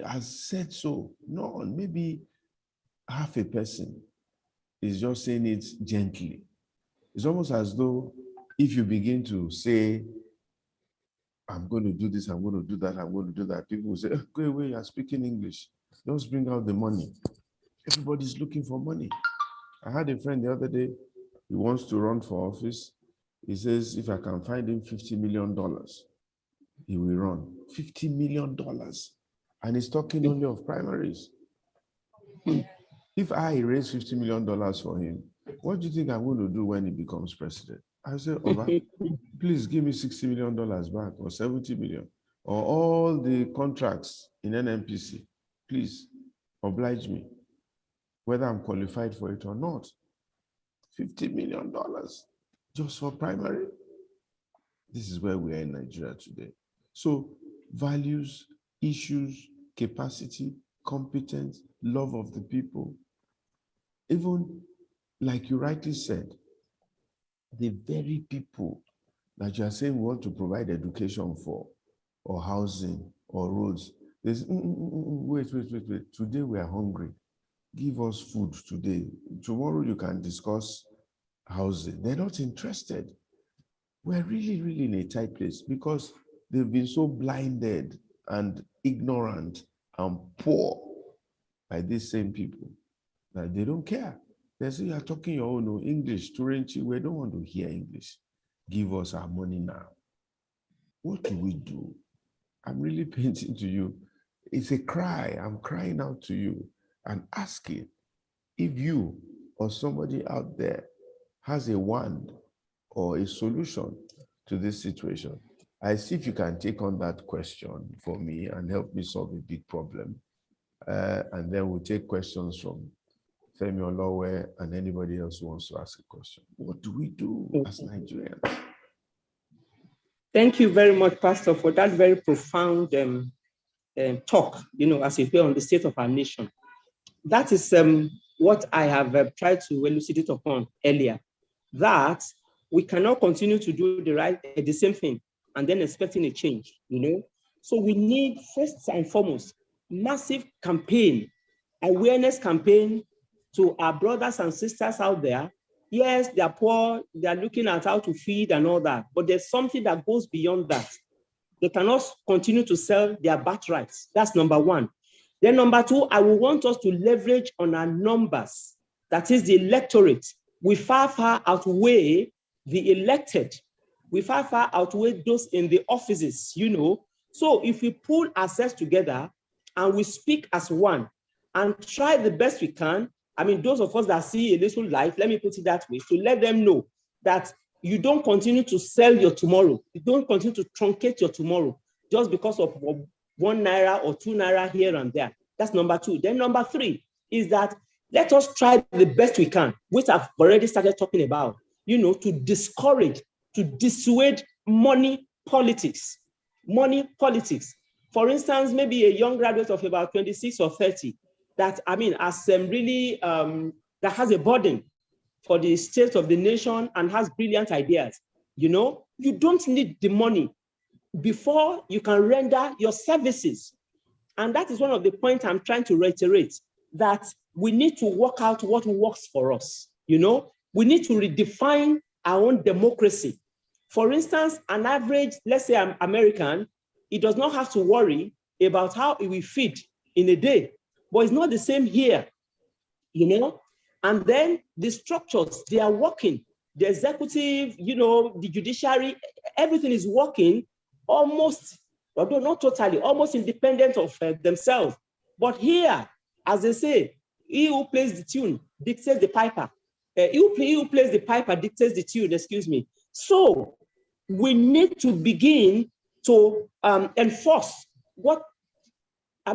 has said so. None. Maybe half a person is just saying it gently. It's almost as though if you begin to say, I'm going to do this, I'm going to do that, I'm going to do that, people will say, oh, go away, you're speaking English. Just bring out the money. Everybody's looking for money. I had a friend the other day, he wants to run for office. He says, if I can find him $50 million, he will run. $50 million. And he's talking only of primaries. If I raise $50 million for him, what do you think I'm going to do when he becomes president? I say, Oba, please give me $60 million back or 70 million or all the contracts in NNPC. Please oblige me, whether I'm qualified for it or not. $50 million just for primary. This is where we are in Nigeria today. So values, issues, capacity, competence, love of the people. Even like you rightly said, the very people that you are saying we want to provide education for, or housing, or roads, there's, wait. Today we are hungry. Give us food today. Tomorrow you can discuss housing. They're not interested. We're really, really in a tight place because they've been so blinded and ignorant and poor by these same people that they don't care. They say, you're talking your own English, Turenchi. We don't want to hear English. Give us our money now. What do we do? I'm really painting to you. It's a cry. I'm crying out to you and asking if you or somebody out there has a wand or a solution to this situation. I see if you can take on that question for me and help me solve a big problem. And then we'll take questions from Femi Olowe and anybody else who wants to ask a question. What do we do as Nigerians? Thank you very much, Pastor, for that very profound talk, as it were, on the state of our nation. That is what I have tried to elucidate upon earlier, that we cannot continue to do the same thing and then expecting a change, So we need, first and foremost, massive campaign, awareness campaign to our brothers and sisters out there. Yes, they are poor, they are looking at how to feed and all that, but there's something that goes beyond that. They cannot continue to sell their birthrights. That's number one. Then number two, I will want us to leverage on our numbers. That is the electorate. We far outweigh the elected. We far outweigh those in the offices, So if we pull ourselves together and we speak as one and try the best we can, those of us that see a little life, let me put it that way, to let them know that you don't continue to sell your tomorrow. You don't continue to truncate your tomorrow just because of 1 naira or 2 naira here and there. That's number two. Then number three is that let us try the best we can, which I've already started talking about, to discourage, to dissuade money politics. Money politics. For instance, maybe a young graduate of about 26 or 30 that, that has a burden for the state of the nation and has brilliant ideas. You don't need the money before you can render your services. And that is one of the points I'm trying to reiterate, that we need to work out what works for us. We need to redefine our own democracy. For instance, an average, let's say I'm American, it does not have to worry about how it will feed in a day, but it's not the same here, And then the structures, they are working. The executive, the judiciary, everything is working almost, although not totally, almost independent of themselves. But here, as they say, he who plays the tune dictates the piper. He who plays the piper dictates the tune, excuse me. So we need to begin to enforce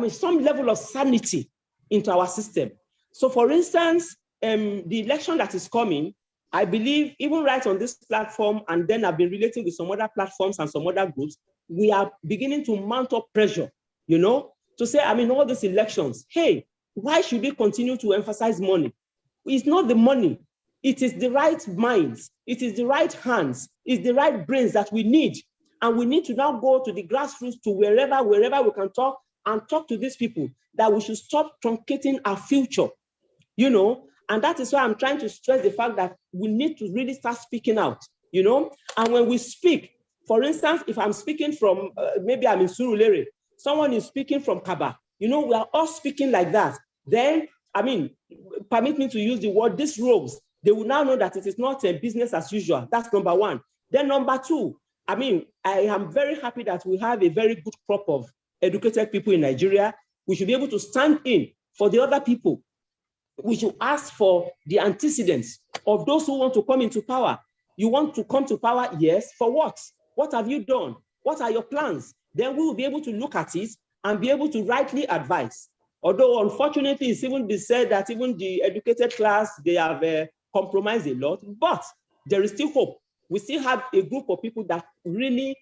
some level of sanity into our system. So for instance, the election that is coming, I believe even right on this platform, and then I've been relating with some other platforms and some other groups, we are beginning to mount up pressure, to say, all these elections, hey, why should we continue to emphasize money? It's not the money. It is the right minds. It is the right hands. It's the right brains that we need. And we need to now go to the grassroots, to wherever we can talk to these people that we should stop truncating our future, and that is why I'm trying to stress the fact that we need to really start speaking out, and when we speak, for instance, if I'm speaking from, maybe I'm in Surulere, someone is speaking from Kaba, we are all speaking like that. Then, permit me to use the word, these rogues, they will now know that it is not a business as usual. That's number one. Then number two, I am very happy that we have a very good crop of educated people in Nigeria. We should be able to stand in for the other people. We should ask for the antecedents of those who want to come into power. You want to come to power? Yes. For what? What have you done? What are your plans? Then we will be able to look at it and be able to rightly advise. Although, unfortunately, it's even been said that even the educated class, they have compromised a lot, but there is still hope. We still have a group of people that really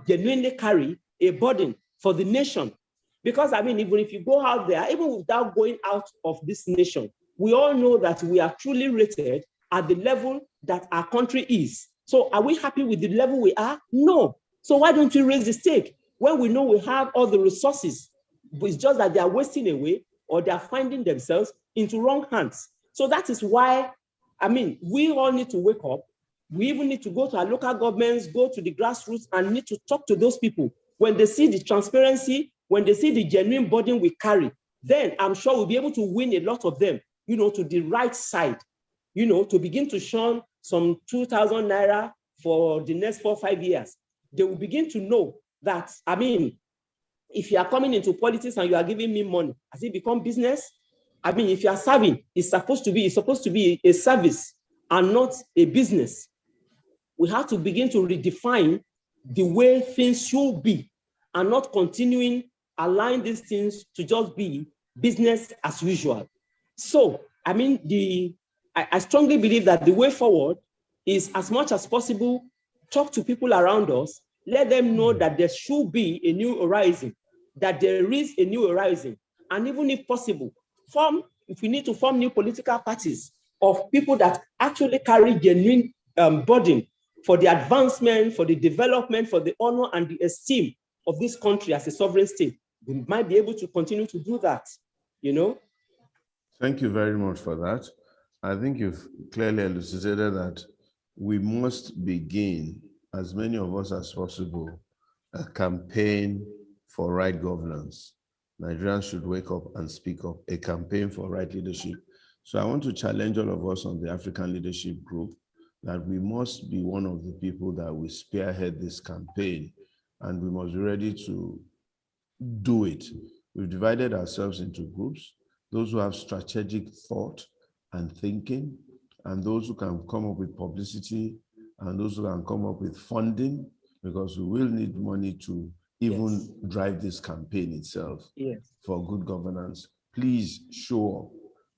genuinely carry a burden for the nation. Because, even if you go out there, even without going out of this nation, we all know that we are truly rated at the level that our country is. So are we happy with the level we are? No. So why don't we raise the stake when we know we have all the resources? But it's just that they are wasting away, or they are finding themselves into wrong hands. So that is why, we all need to wake up. We even need to go to our local governments, go to the grassroots, and need to talk to those people. When they see the transparency, when they see the genuine burden we carry, then I'm sure we'll be able to win a lot of them, to the right side, to begin to shun some 2,000 naira for the next 4 or 5 years. They will begin to know that, if you are coming into politics and you are giving me money, has it become business? If you are serving, it's supposed to be a service and not a business. We have to begin to redefine the way things should be, and not continuing allowing these things to just be business as usual. So, I strongly believe that the way forward is, as much as possible, talk to people around us, let them know that there should be a new horizon, that there is a new horizon, and even if possible, if we need to form new political parties of people that actually carry genuine burden for the advancement, for the development, for the honor and the esteem of this country as a sovereign state, we might be able to continue to do that, Thank you very much for that. I think you've clearly elucidated that we must begin, as many of us as possible, a campaign for right governance. Nigerians should wake up and speak up, a campaign for right leadership. So I want to challenge all of us on the African Leadership Group that we must be one of the people that will spearhead this campaign, and we must be ready to do it. We've divided ourselves into groups, those who have strategic thought and thinking, and those who can come up with publicity, and those who can come up with funding, because we will need money to even drive this campaign itself for good governance. Please show up.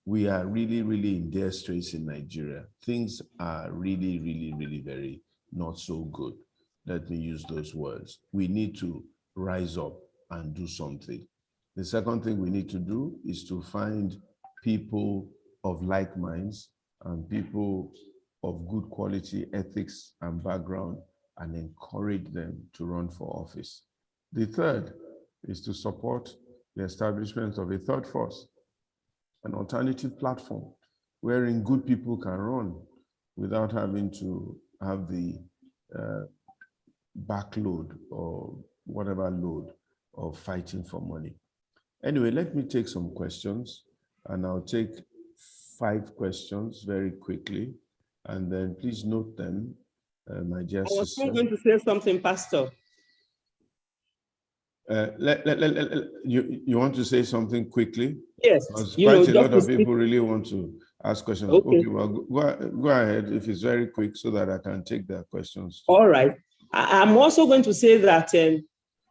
We are really, really in dire straits in Nigeria. Things are really, really, really very not so good. Let me use those words. We need to rise up and do something. The second thing we need to do is to find people of like minds and people of good quality ethics and background, and encourage them to run for office. The third is to support the establishment of a third force, an alternative platform wherein good people can run without having to have the backload or whatever load of fighting for money. Anyway, let me take some questions, and I'll take 5 questions very quickly, and then please note them, my dear sister. I was still going to say something, Pastor. You want to say something quickly? Yes. Because quite a lot of people really want to ask questions. Okay, well, go ahead if it's very quick so that I can take their questions too. All right. I'm also going to say that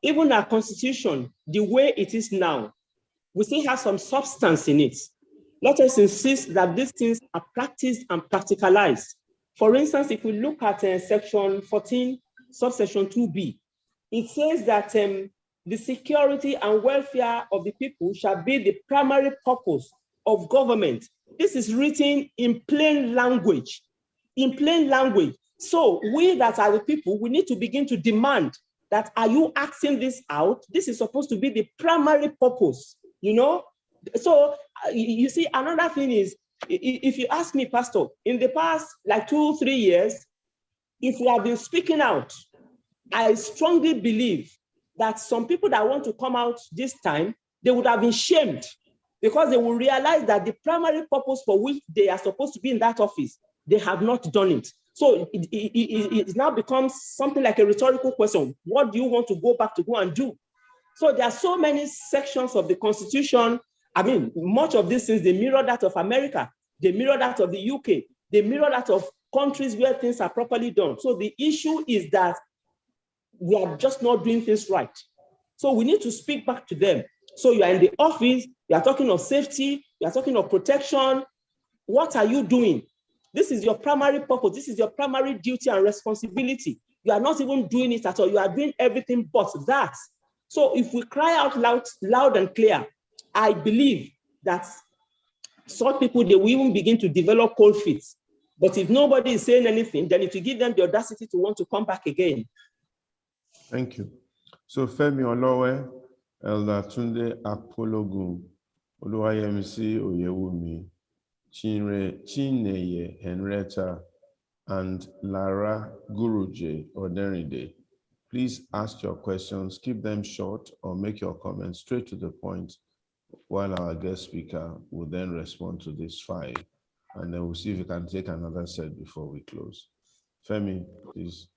even our constitution, the way it is now, we still have some substance in it. Let us insist that these things are practiced and practicalized. For instance, if we look at section 14, subsection 2B, it says that the security and welfare of the people shall be the primary purpose of government. This is written in plain language, So we that are the people, we need to begin to demand that, are you acting this out? This is supposed to be the primary purpose, you know? So you see, another thing is, if you ask me, Pastor, in the past like 2-3 years, if we have been speaking out, I strongly believe that some people that want to come out this time, they would have been shamed, because they will realize that the primary purpose for which they are supposed to be in that office, they have not done it. So it now becomes something like a rhetorical question. What do you want to go back to go and do? So there are so many sections of the Constitution. I mean, much of these things, they mirror that of America, they mirror that of the UK, they mirror that of countries where things are properly done. So the issue is that we are just not doing things right. So we need to speak back to them. So you are in the office, you are talking of safety, you are talking of protection. What are you doing? This is your primary purpose. This is your primary duty and responsibility. You are not even doing it at all. You are doing everything but that. So if we cry out loud and clear, I believe that such people, they will even begin to develop cold feet. But if nobody is saying anything, then it will give them the audacity to want to come back again. Thank you. So Femi Olowe, Elder Tunde Apologun, Oluwayemisi Oyewumi, Chineye Henrietta, and Lara Guruje Oderinde. Please ask your questions, keep them short, or make your comments straight to the point, while our guest speaker will then respond to these 5. And then we'll see if we can take another set before we close. Femi, please.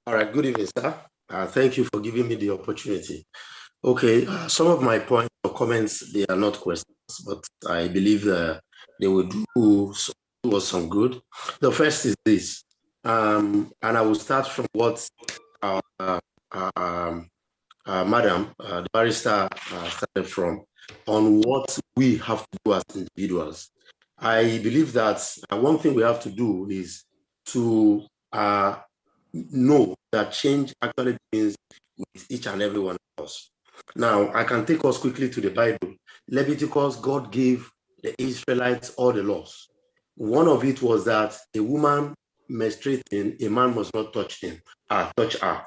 All right, good evening, sir. Thank you for giving me the opportunity. Okay, some of my points or comments, they are not questions, but I believe they will do us some good. The first is this, and I will start from what Madam, the barrister started from, on what we have to do as individuals. I believe that one thing we have to do is to know that change actually begins with each and every one of us. Now, I can take us quickly to the Bible. Leviticus, God gave the Israelites all the laws. One of it was that a woman menstruating, a man must not touch her.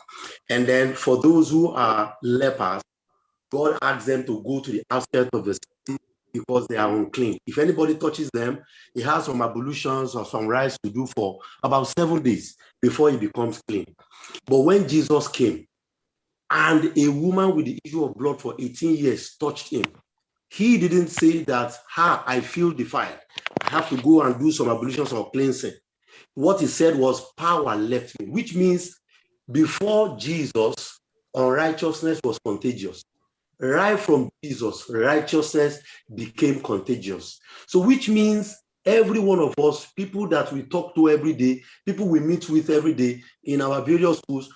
And then for those who are lepers, God asks them to go to the outskirts of the city because they are unclean. If anybody touches them, he has some ablutions or some rites to do for about 7 days before he becomes clean. But when Jesus came and a woman with the issue of blood for 18 years touched him, he didn't say that, I feel defiled, I have to go and do some ablutions or cleansing. What he said was, power left me, which means before Jesus, unrighteousness was contagious. Right from Jesus, righteousness became contagious. So which means every one of us, people that we talk to every day, people we meet with every day in our various schools,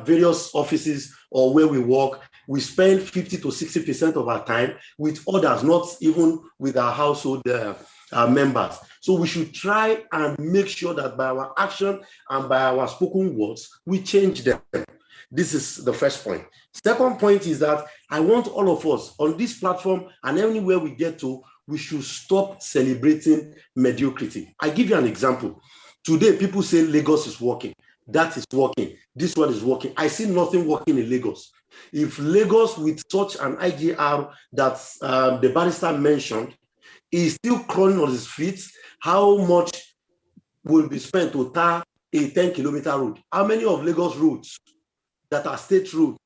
various offices or where we work, we spend 50 to 60% of our time with others, not even with our household members. So we should try and make sure that by our action and by our spoken words, we change them. This is the first point. Second point is that I want all of us on this platform and anywhere we get to, we should stop celebrating mediocrity. I give you an example. Today, people say Lagos is working. That is working. This one is working. I see nothing working in Lagos. If Lagos, with such an IGR that the barrister mentioned, is still crawling on his feet, how much will be spent to tar a 10-kilometer road? How many of Lagos roads that are state roads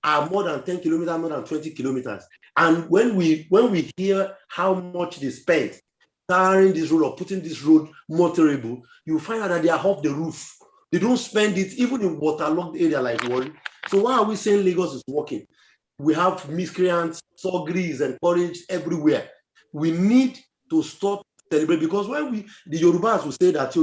are more than 10 kilometers, more than 20 kilometers? And when we hear how much they spent tarring this road or putting this road more terrible, you find out that they are off the roof. They don't spend it even in waterlogged area like Warri. So why are we saying Lagos is working? We have miscreants, sorgeries, and porridge everywhere. We need to stop celebrating, because when the Yorubas will say that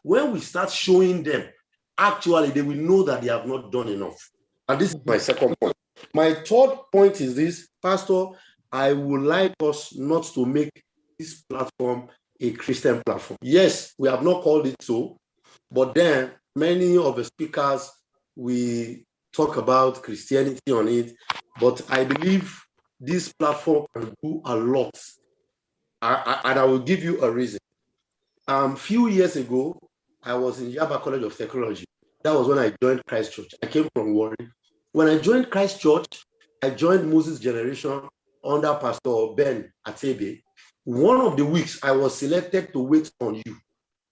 when we start showing them, actually they will know that they have not done enough. And this is my second point. My third point is this, Pastor, I would like us not to make this platform a Christian platform. Yes, we have not called it so, but then many of the speakers, we talk about Christianity on it, but I believe this platform can do a lot. And I will give you a reason. Few years ago, I was in Yaba College of Technology. That was when I joined Christ Church. I came from Warren. When I joined Christ Church, I joined Moses Generation under Pastor Ben Atebe. One of the weeks, I was selected to wait on you.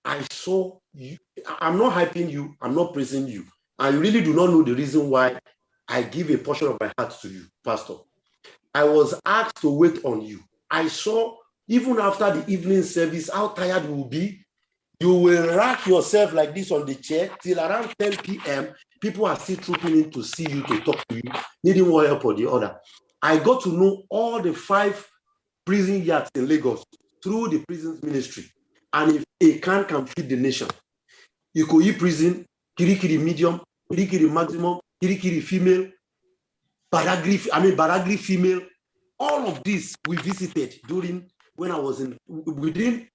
I saw you. I'm not hyping you. I'm not praising you. I really do not know the reason why I give a portion of my heart to you, Pastor. I was asked to wait on you. I saw, even after the evening service, how tired you will be. You will rack yourself like this on the chair till around 10 p.m. People are still trooping in to see you, to talk to you, needing one help or the other. I got to know all the 5 prison yards in Lagos through the prisons ministry. And if a can feed the nation, Ikoyi prison, Kirikiri medium, Kirikiri maximum, Kirikiri female, Badagry female, all of this we visited during when I was within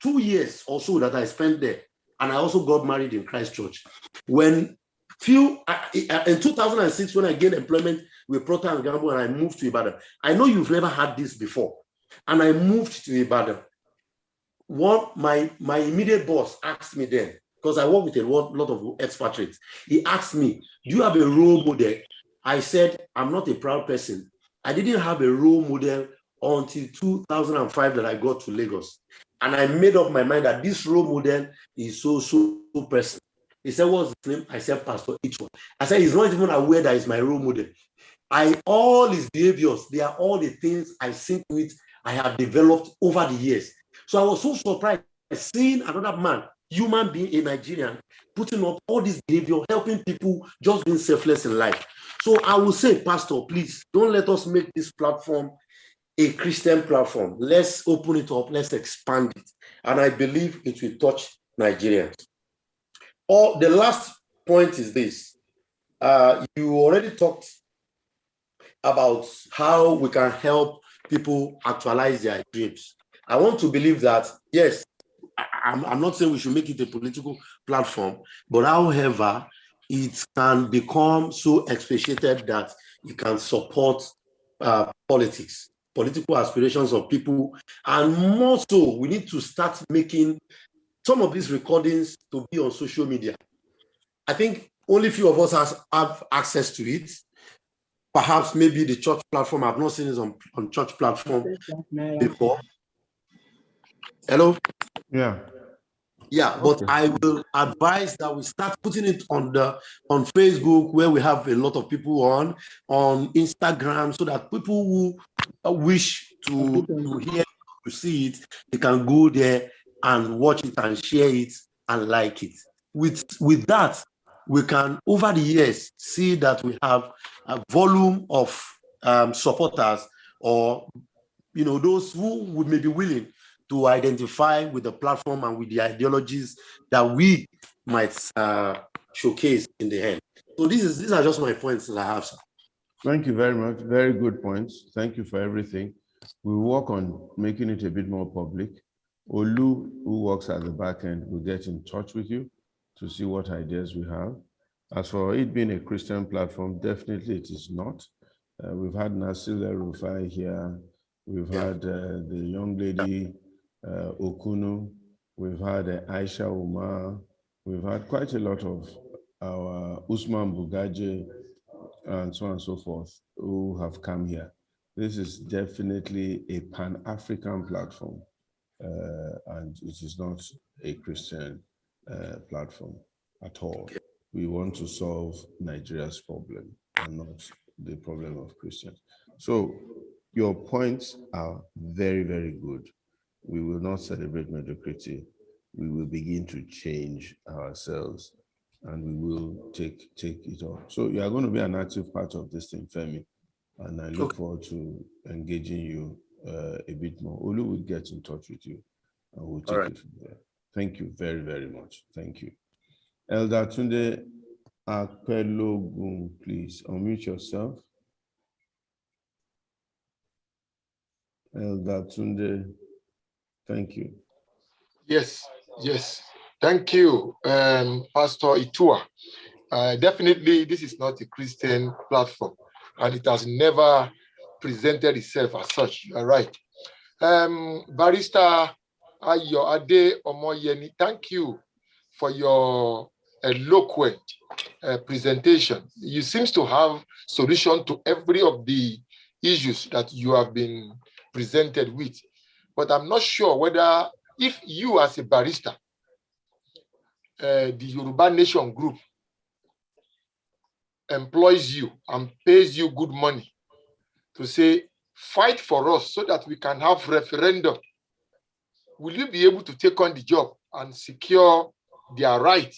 2 years or so that I spent there. And I also got married in Christ Church. In 2006, when I gained employment with Procter & Gamble and I moved to Ibadan, I know you've never had this before. And I moved to Ibadan. My immediate boss asked me then, because I work with a lot of expatriates, he asked me, do you have a role model? I said, I'm not a proud person. I didn't have a role model until 2005 that I got to Lagos. And I made up my mind that this role model is so person. He said, what's his name? I said, Pastor Ichwa. I said, he's not even aware that he's my role model. All his behaviors, they are all the things I think with, I have developed over the years. So I was so surprised seeing another man, human being, a Nigerian, putting up all this behavior, helping people, just being selfless in life. So I will say, Pastor, please don't let us make this platform a Christian platform. Let's open it up, let's expand it. And I believe it will touch Nigerians. The last point is this. You already talked about how we can help people actualize their dreams. I want to believe that, yes, I'm not saying we should make it a political platform, but however, it can become so expatiated that it can support political aspirations of people. And more so, we need to start making some of these recordings to be on social media. I think only few of us have access to it. Perhaps maybe the church platform. I've not seen it on church platform before. Hello? Yeah. Yeah, but I will advise that we start putting it on Facebook, where we have a lot of people on Instagram, so that people who wish to hear, to see it, they can go there and watch it and share it and like it. With that, we can, over the years, see that we have a volume of supporters, or those who may be willing to identify with the platform and with the ideologies that we might showcase in the end. So these are just my points that I have, sir. Thank you very much. Very good points. Thank you for everything. We'll work on making it a bit more public. Olu, who works at the back end, will get in touch with you to see what ideas we have. As for it being a Christian platform, definitely it is not. We've had Nasila Rufai here. We've had the young lady, Okunu. We've had Aisha Umar. We've had quite a lot of our Usman Bugaje and so on and so forth who have come here. This is definitely a Pan-African platform, and it is not a Christian platform at all. We want to solve Nigeria's problem and not the problem of Christians. So your points are very, very good. We will not celebrate mediocrity. We will begin to change ourselves, and we will take it on. So you are going to be an active part of this thing, Femi, and I look forward to engaging you a bit more. Olu will get in touch with you, and we'll take it from there. Thank you very, very much. Thank you. Elder Tunde Akpelogun, please unmute yourself. Elder Tunde, thank you. Yes, yes. Thank you, Pastor Itua. Definitely, this is not a Christian platform, and it has never presented itself as such. You are right. Barrister Ayoade Omoyeni, thank you for your eloquent presentation. You seem to have solution to every of the issues that you have been presented with. But I'm not sure whether if you as a barrister, the Yoruba Nation group employs you and pays you good money to say, fight for us so that we can have referendum, will you be able to take on the job and secure their right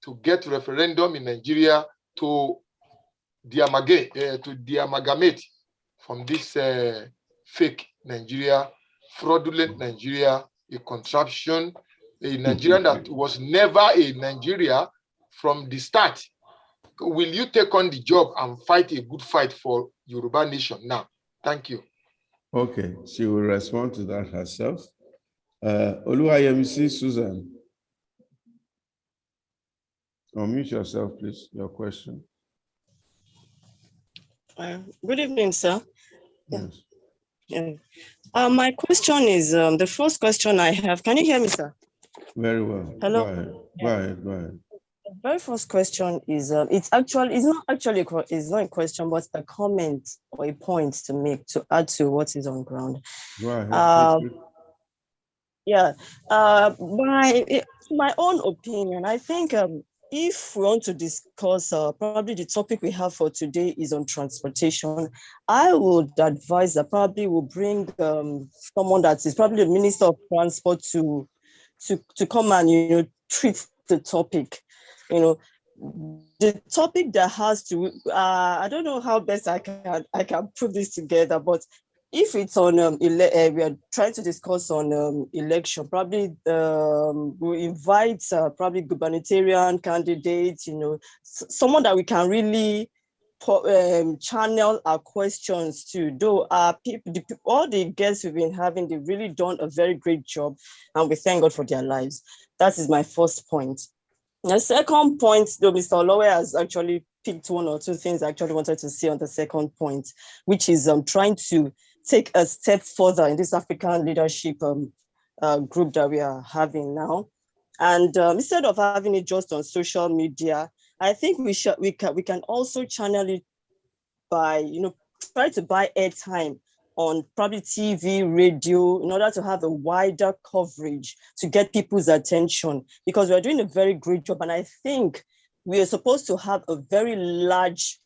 to get referendum in Nigeria to amalgamate from this fake Nigeria, fraudulent Nigeria, a contraption, a Nigerian that was never a Nigeria from the start? Will you take on the job and fight a good fight for Yoruba Nation now? Thank you. Okay, she will respond to that herself. Oluwayemisi Susan. Unmute yourself, please, your question. Good evening, sir. Yes. Yeah. My question is, the first question I have, can you hear me, sir? Very well. Hello? Go ahead. Yeah. Go ahead. The very first question is, it's not a question, but a comment or a point to make to add to what is on ground. Go ahead. Yeah, my own opinion, I think if we want to discuss, probably the topic we have for today is on transportation, I would advise that probably we'll bring someone that is probably the Minister of Transport to come and, treat the topic. The topic that has to, I don't know how best I can put this together, but if it's on, we are trying to discuss on election, probably we'll invite probably gubernatorial candidates, someone that we can really channel our questions to. Though all the guests we've been having, they've really done a very great job, and we thank God for their lives. That is my first point. The second point, though, Mr. Olowe has actually picked one or two things I actually wanted to see on the second point, which is trying to take a step further in this African leadership group that we are having now. And instead of having it just on social media, I think we can also channel it by, try to buy airtime on probably TV, radio, in order to have a wider coverage to get people's attention, because we're doing a very great job. And I think we are supposed to have a very large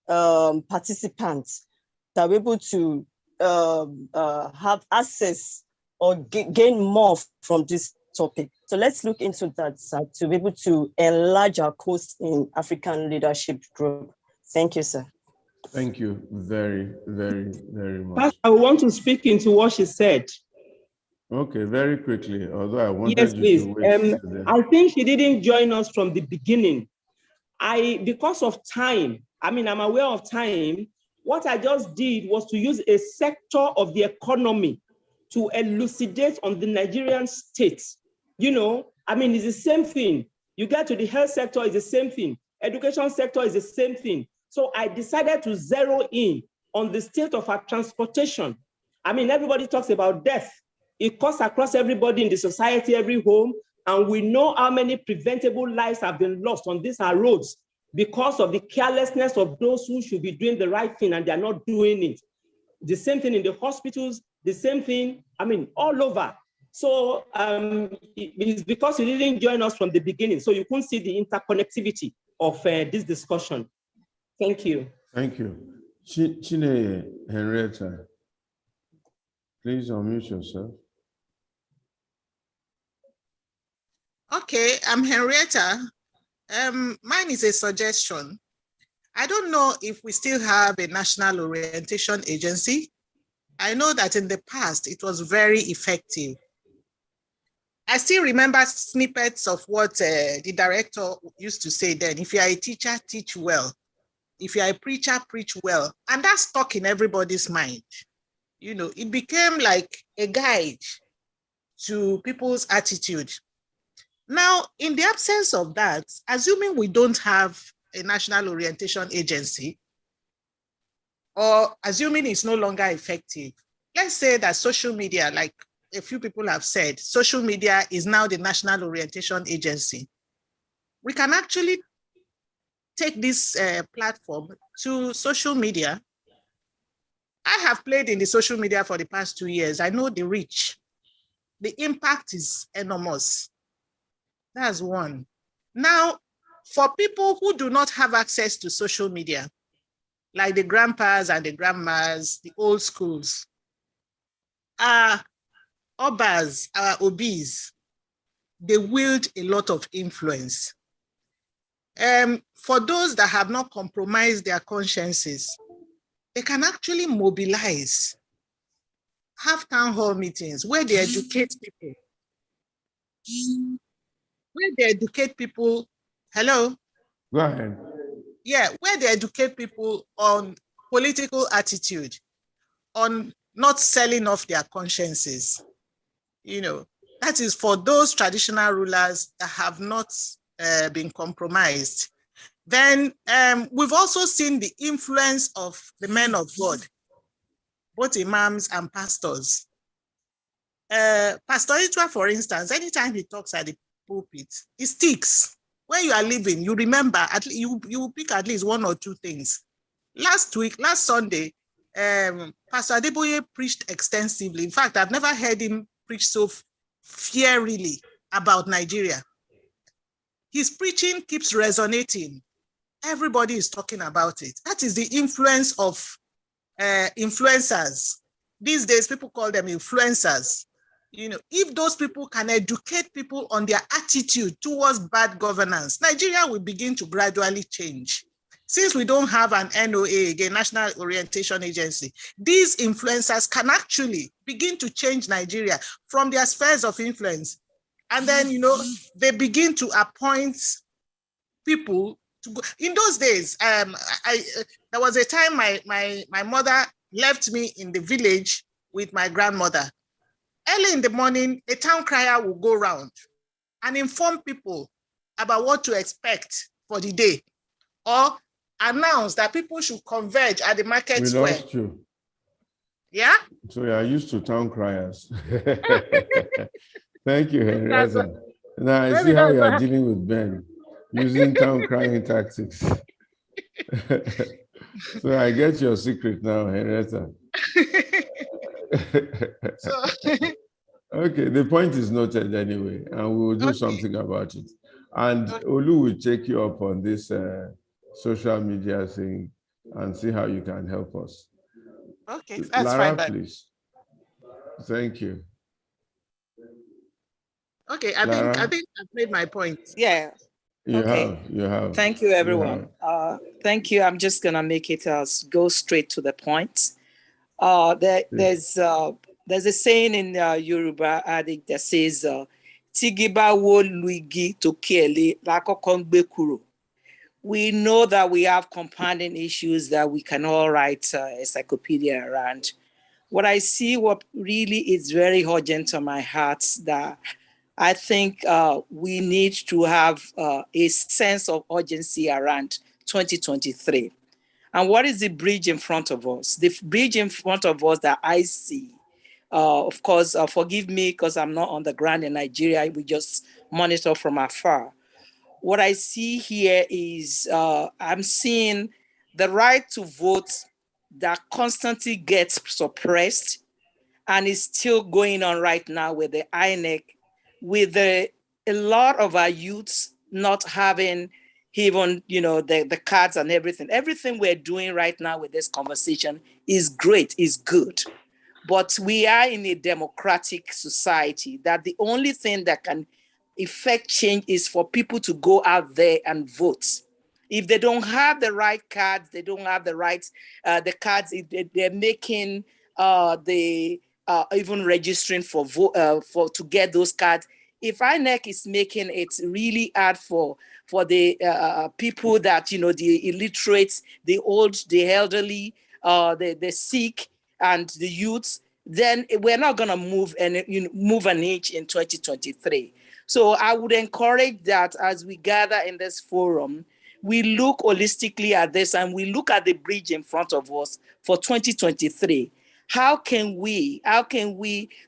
participants that are able to have access or gain more from this topic. So let's look into that, sir, to be able to enlarge our course in African leadership group. Thank you, sir. Thank you very, very, very much. I want to speak into what she said. Okay, very quickly, although I wanted yes, please. You to wait. I think she didn't join us from the beginning. Because of time, I'm aware of time, what I just did was to use a sector of the economy to elucidate on the Nigerian state. It's the same thing. You get to the health sector, it's the same thing. Education sector is the same thing. So I decided to zero in on the state of our transportation. Everybody talks about death. It cuts across everybody in the society, every home. And we know how many preventable lives have been lost on these roads because of the carelessness of those who should be doing the right thing and they're not doing it. The same thing in the hospitals, the same thing, all over. So it's because you didn't join us from the beginning, so you couldn't see the interconnectivity of this discussion. Thank you. Thank you. Chine Henrietta, please unmute yourself. Okay, I'm Henrietta. Mine is a suggestion. I don't know if we still have a national orientation agency. I know that in the past, it was very effective. I still remember snippets of what the director used to say then. If you are a teacher, teach well. If you are a preacher, preach well. And that's stuck in everybody's mind. It became like a guide to people's attitude. Now, in the absence of that, assuming we don't have a national orientation agency, or assuming it's no longer effective, let's say that social media, like a few people have said, social media is now the national orientation agency. We can actually take this platform to social media. I have played in the social media for the past 2 years. I know the reach. The impact is enormous. That's one. Now, for people who do not have access to social media, like the grandpas and the grandmas, the old schools, obas, our obis, they wield a lot of influence. For those that have not compromised their consciences, they can actually mobilize, have town hall meetings where they educate people. Where they educate people, hello? Go ahead. Yeah, where they educate people on political attitude, on not selling off their consciences. You know, that is for those traditional rulers that have not been compromised. Then we've also seen the influence of the men of God, both imams and pastors. Pastor Itwa, for instance, anytime he talks at the pulpit, it sticks. When you are living, you remember, you pick at least one or two things. Last Sunday, Pastor Adeboye preached extensively. In fact, I've never heard him preach so fierily about Nigeria. His preaching keeps resonating. Everybody is talking about it. That is the influence of influencers. These days, people call them influencers. You know, if those people can educate people on their attitude towards bad governance, Nigeria will begin to gradually change. Since we don't have an NOA, again, National Orientation Agency, these influencers can actually begin to change Nigeria from their spheres of influence. And then, you know, they begin to appoint people to go. In those days, there was a time my mother left me in the village with my grandmother. Early in the morning, a town crier will go around and inform people about what to expect for the day, or announce that people should converge at the market square. We lost you. Yeah? So you are used to town criers. Thank you, Henrietta. Now I see how you are dealing with Ben, using town crying tactics. So I get your secret now, Henrietta. Okay, the point is noted anyway, and we will do something about it. And Olu will check you up on this social media thing and see how you can help us. Okay, that's Lara, fine. please. Thank you. Okay, I think I've made my point. Yeah. You have. Thank you, everyone. Thank you. I'm just gonna make it go straight to the point. There's a saying in Yoruba adage that says, "Tigiba wo luigi to kele lakokongbe kuro." We know that we have compounding issues that we can all write encyclopedia around. What I see, what really is very urgent on my heart, that I think we need to have a sense of urgency around 2023. And what is the bridge in front of us? The bridge in front of us that I see, of course, forgive me because I'm not on the ground in Nigeria. We just monitor from afar. What I see here is I'm seeing the right to vote that constantly gets suppressed and is still going on right now with the INEC, with a lot of our youths not having even, the cards and everything. Everything we're doing right now with this conversation is great, is good. But we are in a democratic society that the only thing that can effect change is for people to go out there and vote. If they don't have the right cards, they don't have the right, the cards, they're making even registering for to get those cards. If INEC is making it really hard for the people that, the illiterates, the old, the elderly, the sick, and the youths, then we're not going to move an inch in 2023. So I would encourage that as we gather in this forum, we look holistically at this and we look at the bridge in front of us for 2023. How can we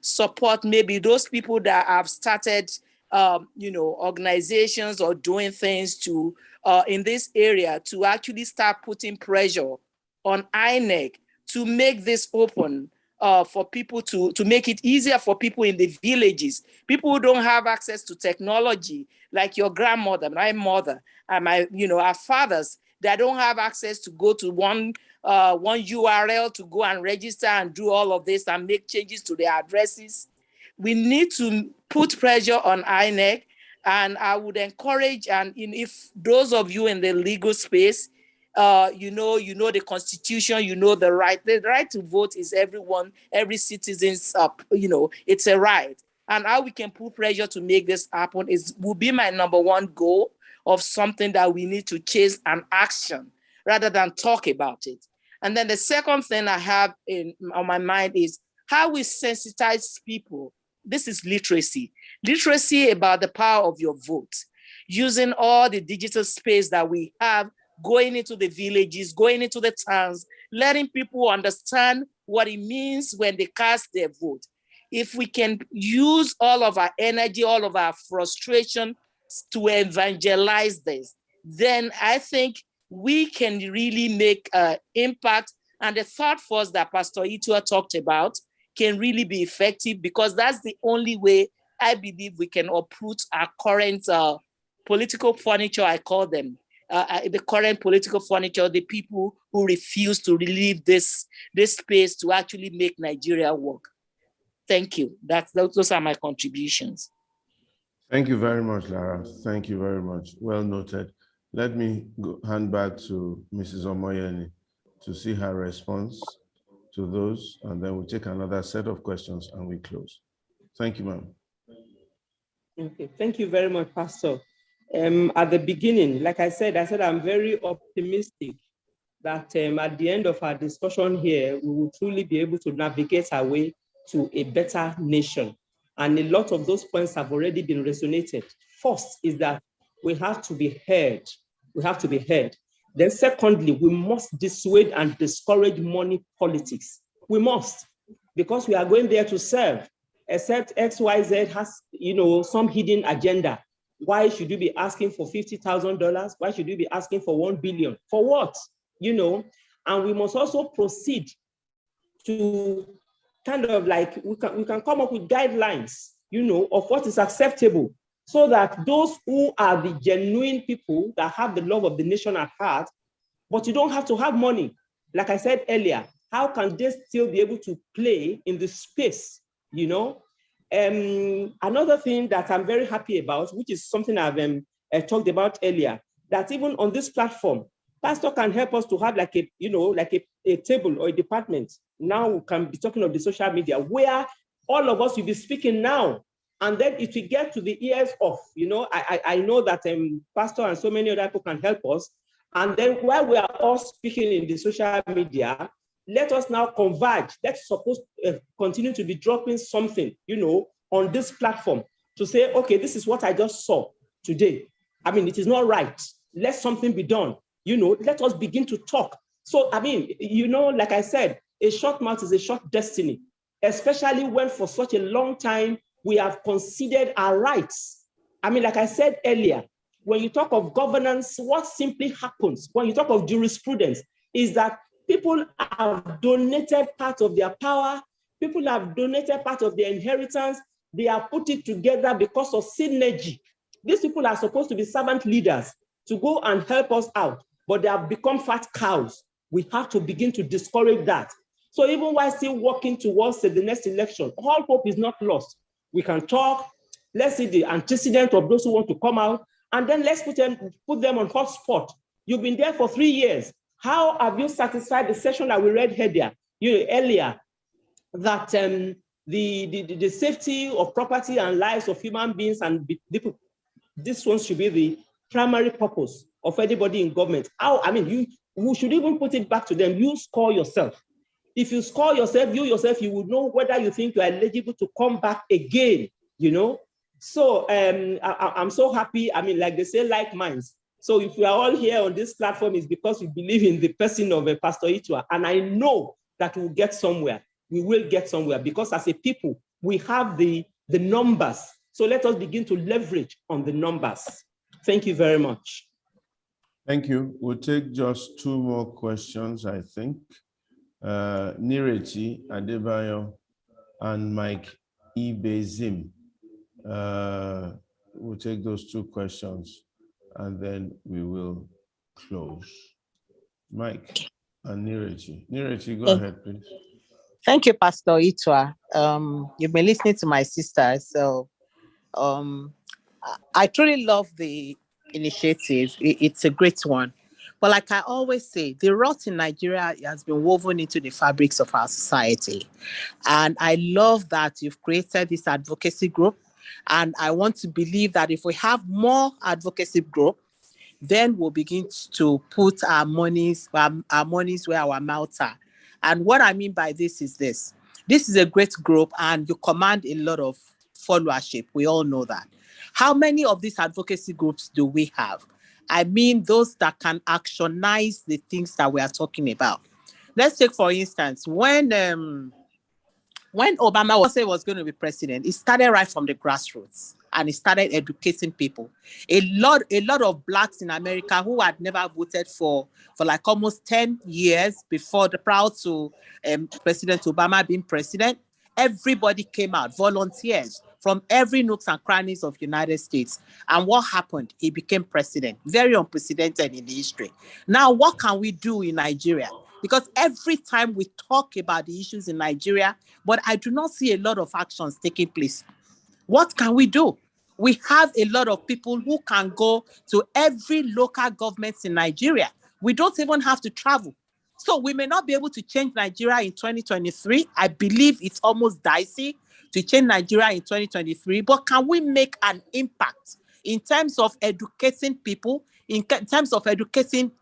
support maybe those people that have started, organizations or doing things to in this area to actually start putting pressure on INEC to make this open for people to make it easier for people in the villages, people who don't have access to technology, like your grandmother, my mother, and our fathers that don't have access to go to one URL to go and register and do all of this and make changes to their addresses. We need to put pressure on INEC, and I would encourage, and if those of you in the legal space, you know the Constitution, the right. The right to vote is every citizen's it's a right. And how we can put pressure to make this happen will be my number one goal of something that we need to chase an action rather than talk about it. And then the second thing I have on my mind is how we sensitize people. This is literacy. Literacy about the power of your vote, using all the digital space that we have, going into the villages, going into the towns, letting people understand what it means when they cast their vote. If we can use all of our energy, all of our frustration to evangelize this, then I think we can really make an impact. And the third force that Pastor Itua talked about can really be effective, because that's the only way I believe we can uproot our current political furniture, I call them. The current political furniture, the people who refuse to leave this space to actually make Nigeria work. Thank you. Those are my contributions. Thank you very much, Lara. Thank you very much. Well noted. Let me hand back to Mrs. Omoyeni to see her response to those, and then we'll take another set of questions and we close. Thank you, ma'am. Okay, thank you very much, Pastor. At the beginning, like I said I'm very optimistic that at the end of our discussion here, we will truly be able to navigate our way to a better nation. And a lot of those points have already been resonated. First is that we have to be heard. We have to be heard. Then secondly, we must dissuade and discourage money politics. We must, because we are going there to serve, except XYZ has, some hidden agenda. Why should you be asking for $50,000? Why should you be asking for 1 billion? For what? And we must also proceed to kind of like, we can come up with guidelines, of what is acceptable, so that those who are the genuine people that have the love of the nation at heart, but you don't have to have money. Like I said earlier, how can they still be able to play in the space, Another thing that I'm very happy about, which is something I've talked about earlier, that even on this platform, Pastor can help us to have like a table or a department. Now we can be talking of the social media where all of us will be speaking now, and then it will get to the ears of, I know that Pastor and so many other people can help us. And then while we are all speaking in the social media, let us now converge. Let's continue to be dropping something, on this platform to say, okay, this is what I just saw today. I mean, it is not right. Let something be done. Let us begin to talk. So, I mean, like I said, a short mouth is a short destiny, especially when for such a long time we have considered our rights. I mean, like I said earlier, when you talk of governance, what simply happens when you talk of jurisprudence is that people have donated part of their power, people have donated part of their inheritance, they have put it together because of synergy. These people are supposed to be servant leaders to go and help us out, but they have become fat cows. We have to begin to discourage that. So even while still working towards the next election, all hope is not lost. We can talk, let's see the antecedent of those who want to come out, and then let's put them on hotspot. You've been there for 3 years. How have you satisfied the session that we read earlier, that the safety of property and lives of human beings and people, this one should be the primary purpose of anybody in government. We should even put it back to them. You score yourself. If you score yourself, you would know whether you think you are eligible to come back again, you know. So I'm so happy. I mean, like they say, like minds. So if we are all here on this platform, it's because we believe in the person of Pastor Itua. And I know that we'll get somewhere. We will get somewhere because as a people, we have the numbers. So let us begin to leverage on the numbers. Thank you very much. Thank you. We'll take just 2 more questions, I think. Nireti Adebayo and Mike Ibezim. We'll take those 2 questions and then we will close. Mike and Nireti. Nireti, go ahead, please. Thank you, Pastor Itua. You've been listening to my sister, so I truly love the initiative. It's a great one. But like I always say, the rot in Nigeria has been woven into the fabrics of our society. And I love that you've created this advocacy group. And I want to believe that if we have more advocacy group, then we'll begin to put our monies where our mouths are. And what I mean by this is this. This is a great group and you command a lot of followership. We all know that. How many of these advocacy groups do we have? I mean, those that can actionize the things that we are talking about. Let's take, for instance, when Obama was going to be president, it started right from the grassroots and it started educating people. A lot of Blacks in America who had never voted for like almost 10 years before prior to President Obama being president, everybody came out, volunteers from every nooks and crannies of the United States. And what happened? He became president. Very unprecedented in the history. Now, what can we do in Nigeria? Because every time we talk about the issues in Nigeria, but I do not see a lot of actions taking place. What can we do? We have a lot of people who can go to every local government in Nigeria. We don't even have to travel. So we may not be able to change Nigeria in 2023. I believe it's almost dicey to change Nigeria in 2023, but can we make an impact in terms of educating people, in terms of educating,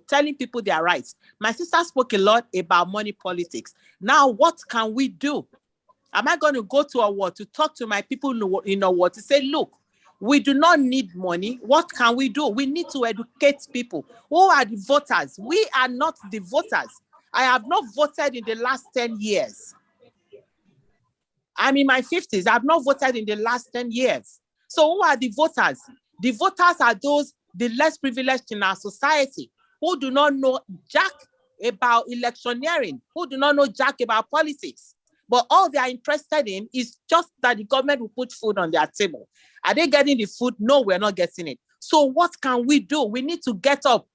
telling people their rights? My sister spoke a lot about money politics. Now, what can we do? Am I going to go to a war to talk to my people in a war to say, look, we do not need money. What can we do? We need to educate people. Who are the voters? We are not the voters. I have not voted in the last 10 years. I'm in my 50s. I have not voted in the last 10 years. So who are the voters? The voters are those, the less privileged in our society, who do not know jack about electioneering, who do not know jack about politics. But all they are interested in is just that the government will put food on their table. Are they getting the food? No, we're not getting it. So what can we do? We need to get up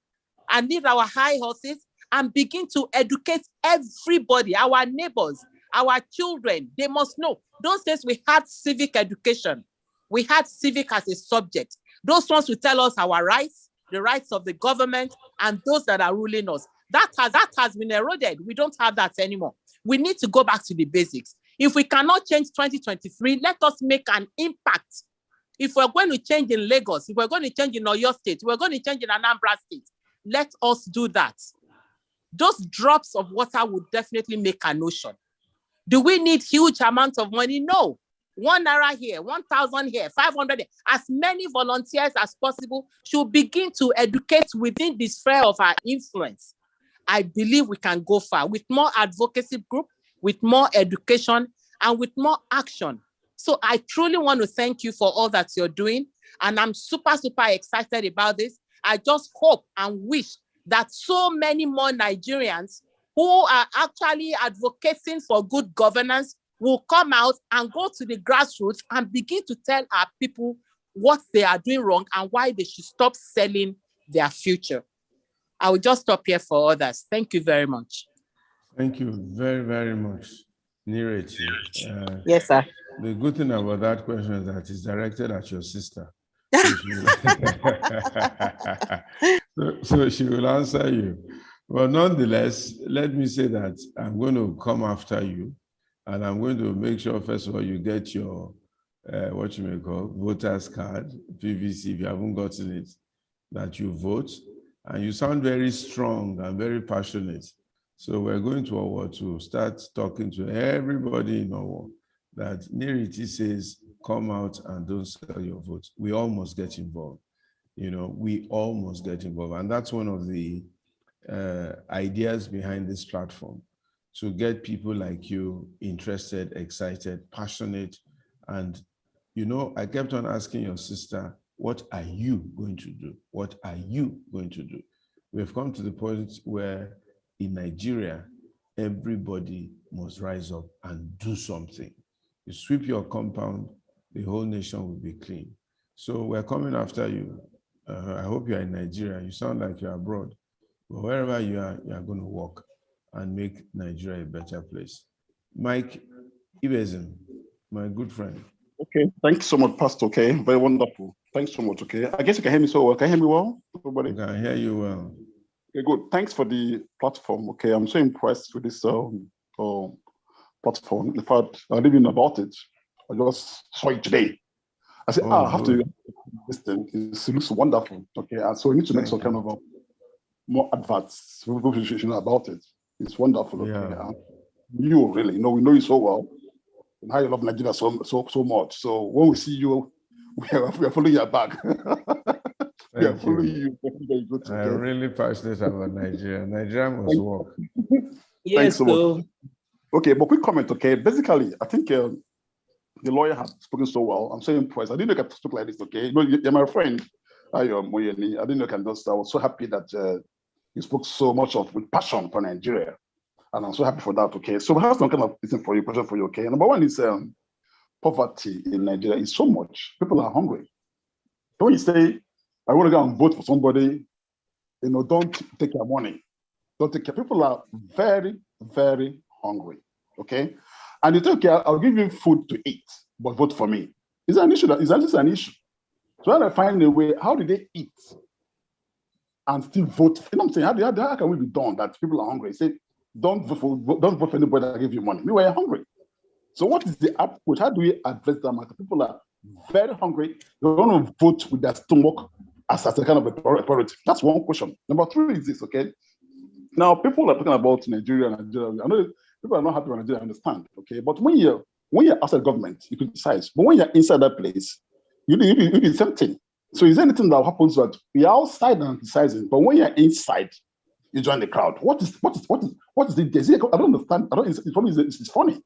and leave our high horses and begin to educate everybody, our neighbors, our children. They must know. Those days we had civic education. We had civic as a subject. Those ones will tell us our rights, the rights of the government, and those that are ruling us. That has been eroded. We don't have that anymore. We need to go back to the basics. If we cannot change 2023, let us make an impact. If we're going to change in Lagos, if we're going to change in Oyo State, we're going to change in Anambra State, let us do that. Those drops of water would definitely make an ocean. Do we need huge amounts of money? No. 1 naira here, 1,000 here, 500 here. As many volunteers as possible should begin to educate within the sphere of our influence. I believe we can go far with more advocacy group, with more education, and with more action. So I truly want to thank you for all that you're doing. And I'm super, super excited about this. I just hope and wish that so many more Nigerians who are actually advocating for good governance will come out and go to the grassroots and begin to tell our people what they are doing wrong and why they should stop selling their future. I will just stop here for others. Thank you very much. Thank you very, very much, Nireti. Yes, sir. The good thing about that question is that it's directed at your sister. So she will answer you. But nonetheless, let me say that I'm going to come after you and I'm going to make sure, first of all, you get your, what you may call, voter's card, PVC, if you haven't gotten it, that you vote. And you sound very strong and very passionate. So we're going to Owo to start talking to everybody in Owo that Niriti says, come out and don't sell your vote. We all must get involved. You know, we all must get involved. And that's one of the ideas behind this platform, to get people like you interested, excited, passionate. And, you know, I kept on asking your sister, what are you going to do? What are you going to do? We've come to the point where in Nigeria, everybody must rise up and do something. You sweep your compound, the whole nation will be clean. So we're coming after you. I hope you're in Nigeria. You sound like you're abroad. But wherever you are going to work and make Nigeria a better place. Mike Ibezim, my good friend. Okay, thanks so much, Pastor. Okay, very wonderful. Thanks so much. Okay, I guess you can hear me so well. Can you hear me well, everybody? I can hear you well. Okay, good. Thanks for the platform. Okay, I'm so impressed with this platform. In fact, I didn't even know about it. I just saw it today. I said, I have to this thing. It looks wonderful. Okay, and so we need to make some kind of more adverts about it. It's wonderful. Okay, yeah. You really, you know, we know you so well and how you love Nigeria so much. So when we see you, we are following your back. We are following you. I'm really passionate about Nigeria. Nigeria must work. Yes, thanks so much. Okay, but quick comment. Okay, basically, I think the lawyer has spoken so well. I'm so impressed. I didn't know I could speak like this. Okay, you know, you're my friend, Ayoade Omoyeni. I didn't know I can just. I was so happy that you spoke so much with passion for Nigeria, and I'm so happy for that. Okay, so we have some kind of question for you. Okay, number one is poverty in Nigeria is so much. People are hungry. When you say, I want to go and vote for somebody, you know, don't take your money. Don't take care. People are very, very hungry. Okay, and you think, okay, I'll give you food to eat, but vote for me. Is that an issue? Is that just an issue? So when I find a way, how do they eat and still vote? You know what I'm saying? How can we be done that people are hungry? Say, don't vote for anybody that give you money. Meanwhile, you're hungry. So what is the approach? How do we address that matter? People are very hungry. They want to vote with their stomach as a kind of a priority. That's one question. Number three is this, okay? Now, people are talking about Nigeria. I know people are not happy with Nigeria, I understand, okay? But when you're outside government, you criticize. But when you're inside that place, you do the same thing. So is there anything that happens that you're outside and criticizing, but when you're inside, you join the crowd? What is the I don't understand. It's funny.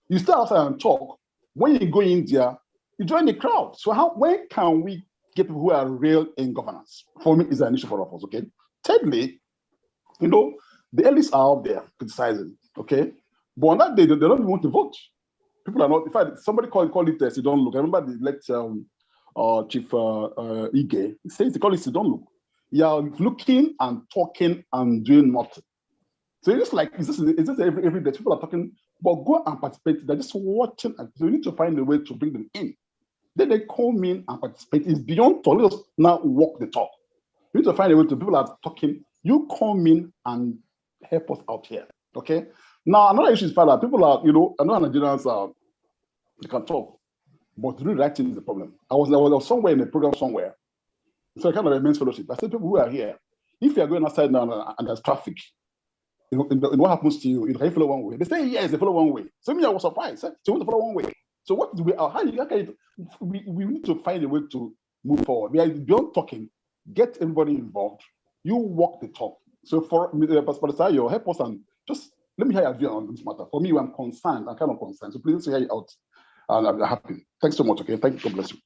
You stay outside and talk. When you go in there, you join the crowd. So when can we get people who are real in governance? For me, it's an issue for us, okay? Thirdly, you know, the elites are out there criticizing, okay? But on that day, they don't even want to vote. People are not, in fact, somebody called it sit don't look. I remember the late Chief Ige, he says they call it sit don't look. You are looking and talking and doing nothing. So it's just like, it's just every day people are talking, but go and participate. They're just watching. So you need to find a way to bring them in. Then they come in and participate. It's beyond talk. Let us now walk the talk. You need to find a way to people are talking. You come in and help us out here. Okay. Now another issue is that people are, you know, I know Nigerians are, they can talk, but to do the right thing is the problem. I was somewhere in a program somewhere. So I kind of a men's fellowship. I said, people who are here, if you are going outside now and there's traffic, you know, what happens to you? You can follow one way. They say yes, they follow one way. So me, I was surprised. So you want to follow one way. So what is the way out? We need to find a way to move forward. We are beyond talking. Get everybody involved. You walk the talk. So for Pastor Sayo, help us and just let me hear your view on this matter. For me, I'm concerned. I'm kind of concerned. So please hear it out. And I'm happy. Thanks so much. Okay. Thank you. God bless you.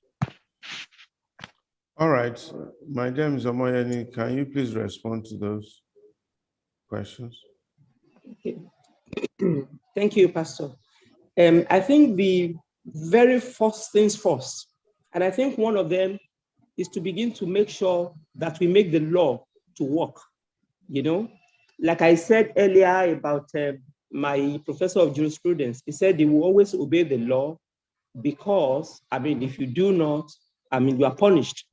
All right. My name is Omoyeni. Can you please respond to those questions? Okay. Thank you, Pastor. I think the very first things first, and I think one of them is to begin to make sure that we make the law to work. You know, like I said earlier about my professor of jurisprudence, he said they will always obey the law because, I mean, if you do not, I mean, you are punished.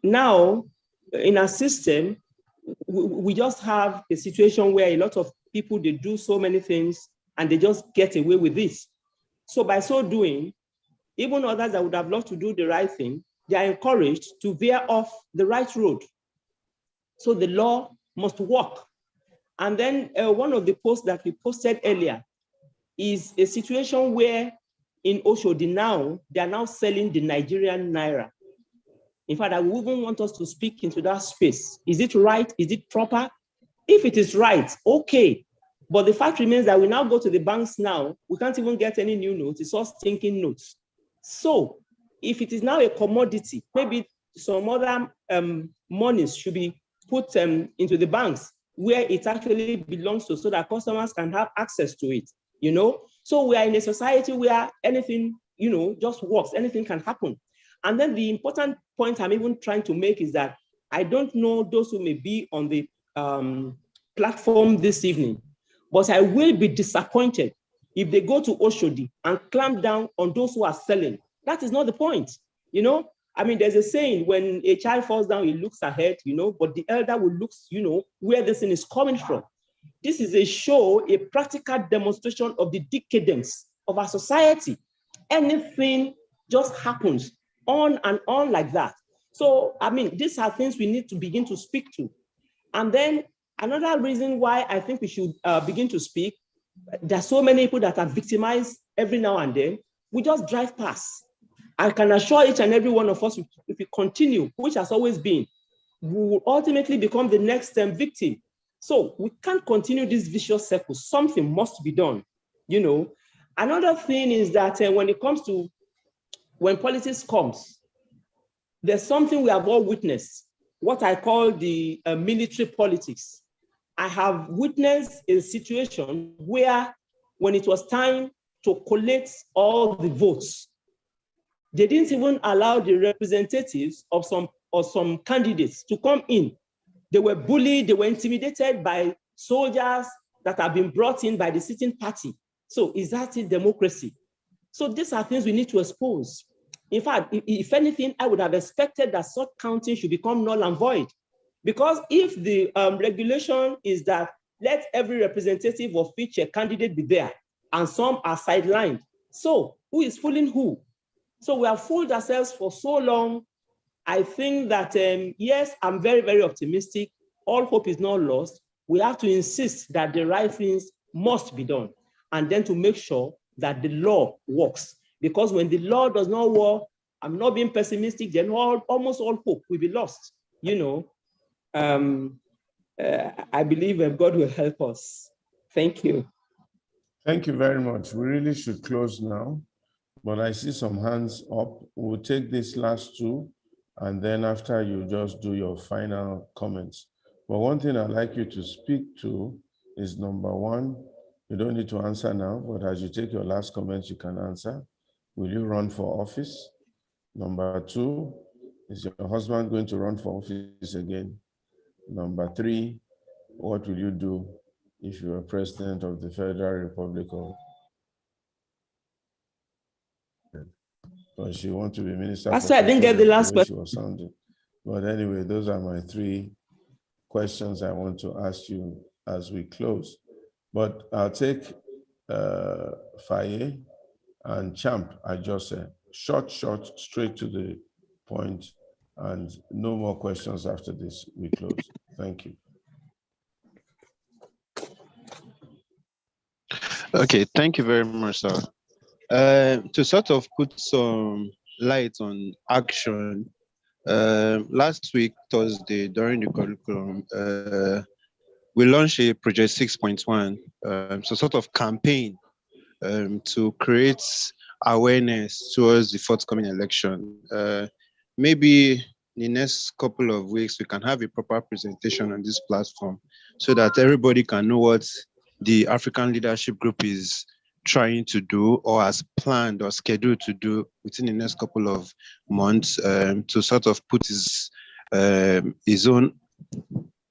Now, in our system, we just have a situation where a lot of people, they do so many things and they just get away with this. So by so doing, even others that would have loved to do the right thing, they are encouraged to veer off the right road. So the law must work. And then one of the posts that we posted earlier is a situation where in Oshodi now, they are now selling the Nigerian Naira. In fact, I would even want us to speak into that space. Is it right? Is it proper? If it is right, okay. But the fact remains that we now go to the banks now, we can't even get any new notes, it's all stinking notes. So if it is now a commodity, maybe some other monies should be put into the banks where it actually belongs to, so that customers can have access to it, you know? So we are in a society where anything, you know, just works, anything can happen. And then the important point I'm even trying to make is that I don't know those who may be on the platform this evening, but I will be disappointed if they go to Oshodi and clamp down on those who are selling. That is not the point, you know? I mean, there's a saying, when a child falls down, he looks ahead, you know, but the elder will look, you know, where this thing is coming from. This is a show, a practical demonstration of the decadence of our society. Anything just happens on and on like that. So, I mean, these are things we need to begin to speak to. And then another reason why I think we should begin to speak, there are so many people that are victimized every now and then. We just drive past. I can assure each and every one of us, if we continue, which has always been, we will ultimately become the next victim. So we can't continue this vicious circle. Something must be done, you know. Another thing is that when it comes to, when politics comes, there's something we have all witnessed, what I call the military politics. I have witnessed a situation where when it was time to collect all the votes, they didn't even allow the representatives of some candidates to come in. They were bullied, they were intimidated by soldiers that have been brought in by the sitting party. So is that a democracy? So these are things we need to expose. In fact, if anything, I would have expected that such counting should become null and void. Because if the regulation is that let every representative of each candidate be there, and some are sidelined, so who is fooling who? So we have fooled ourselves for so long. I think that, yes, I'm very, very optimistic. All hope is not lost. We have to insist that the right things must be done, and then to make sure that the law works. Because when the law does not work, I'm not being pessimistic, then almost all hope will be lost, you know. I believe God will help us. Thank you. Thank you very much. We really should close now, but I see some hands up. We'll take these last two, and then after you just do your final comments. But one thing I'd like you to speak to is number one, you don't need to answer now, but as you take your last comments, you can answer. Will you run for office? Number two, is your husband going to run for office again? Number three, what will you do if you are president of the Federal Republic of? Because she wants to be minister. That's why I didn't get the last question. She was sounding. But anyway, those are my three questions I want to ask you as we close. But I'll take Faye and Champ. I just said short, straight to the point, and no more questions after this. We close. Thank you. Okay, thank you very much, sir. To sort of put some light on action, last week, Thursday, during the curriculum, we launched a project 6.1, so sort of campaign to create awareness towards the forthcoming election. Maybe in the next couple of weeks, we can have a proper presentation on this platform so that everybody can know what the African Leadership Group is trying to do or has planned or scheduled to do within the next couple of months to sort of put his own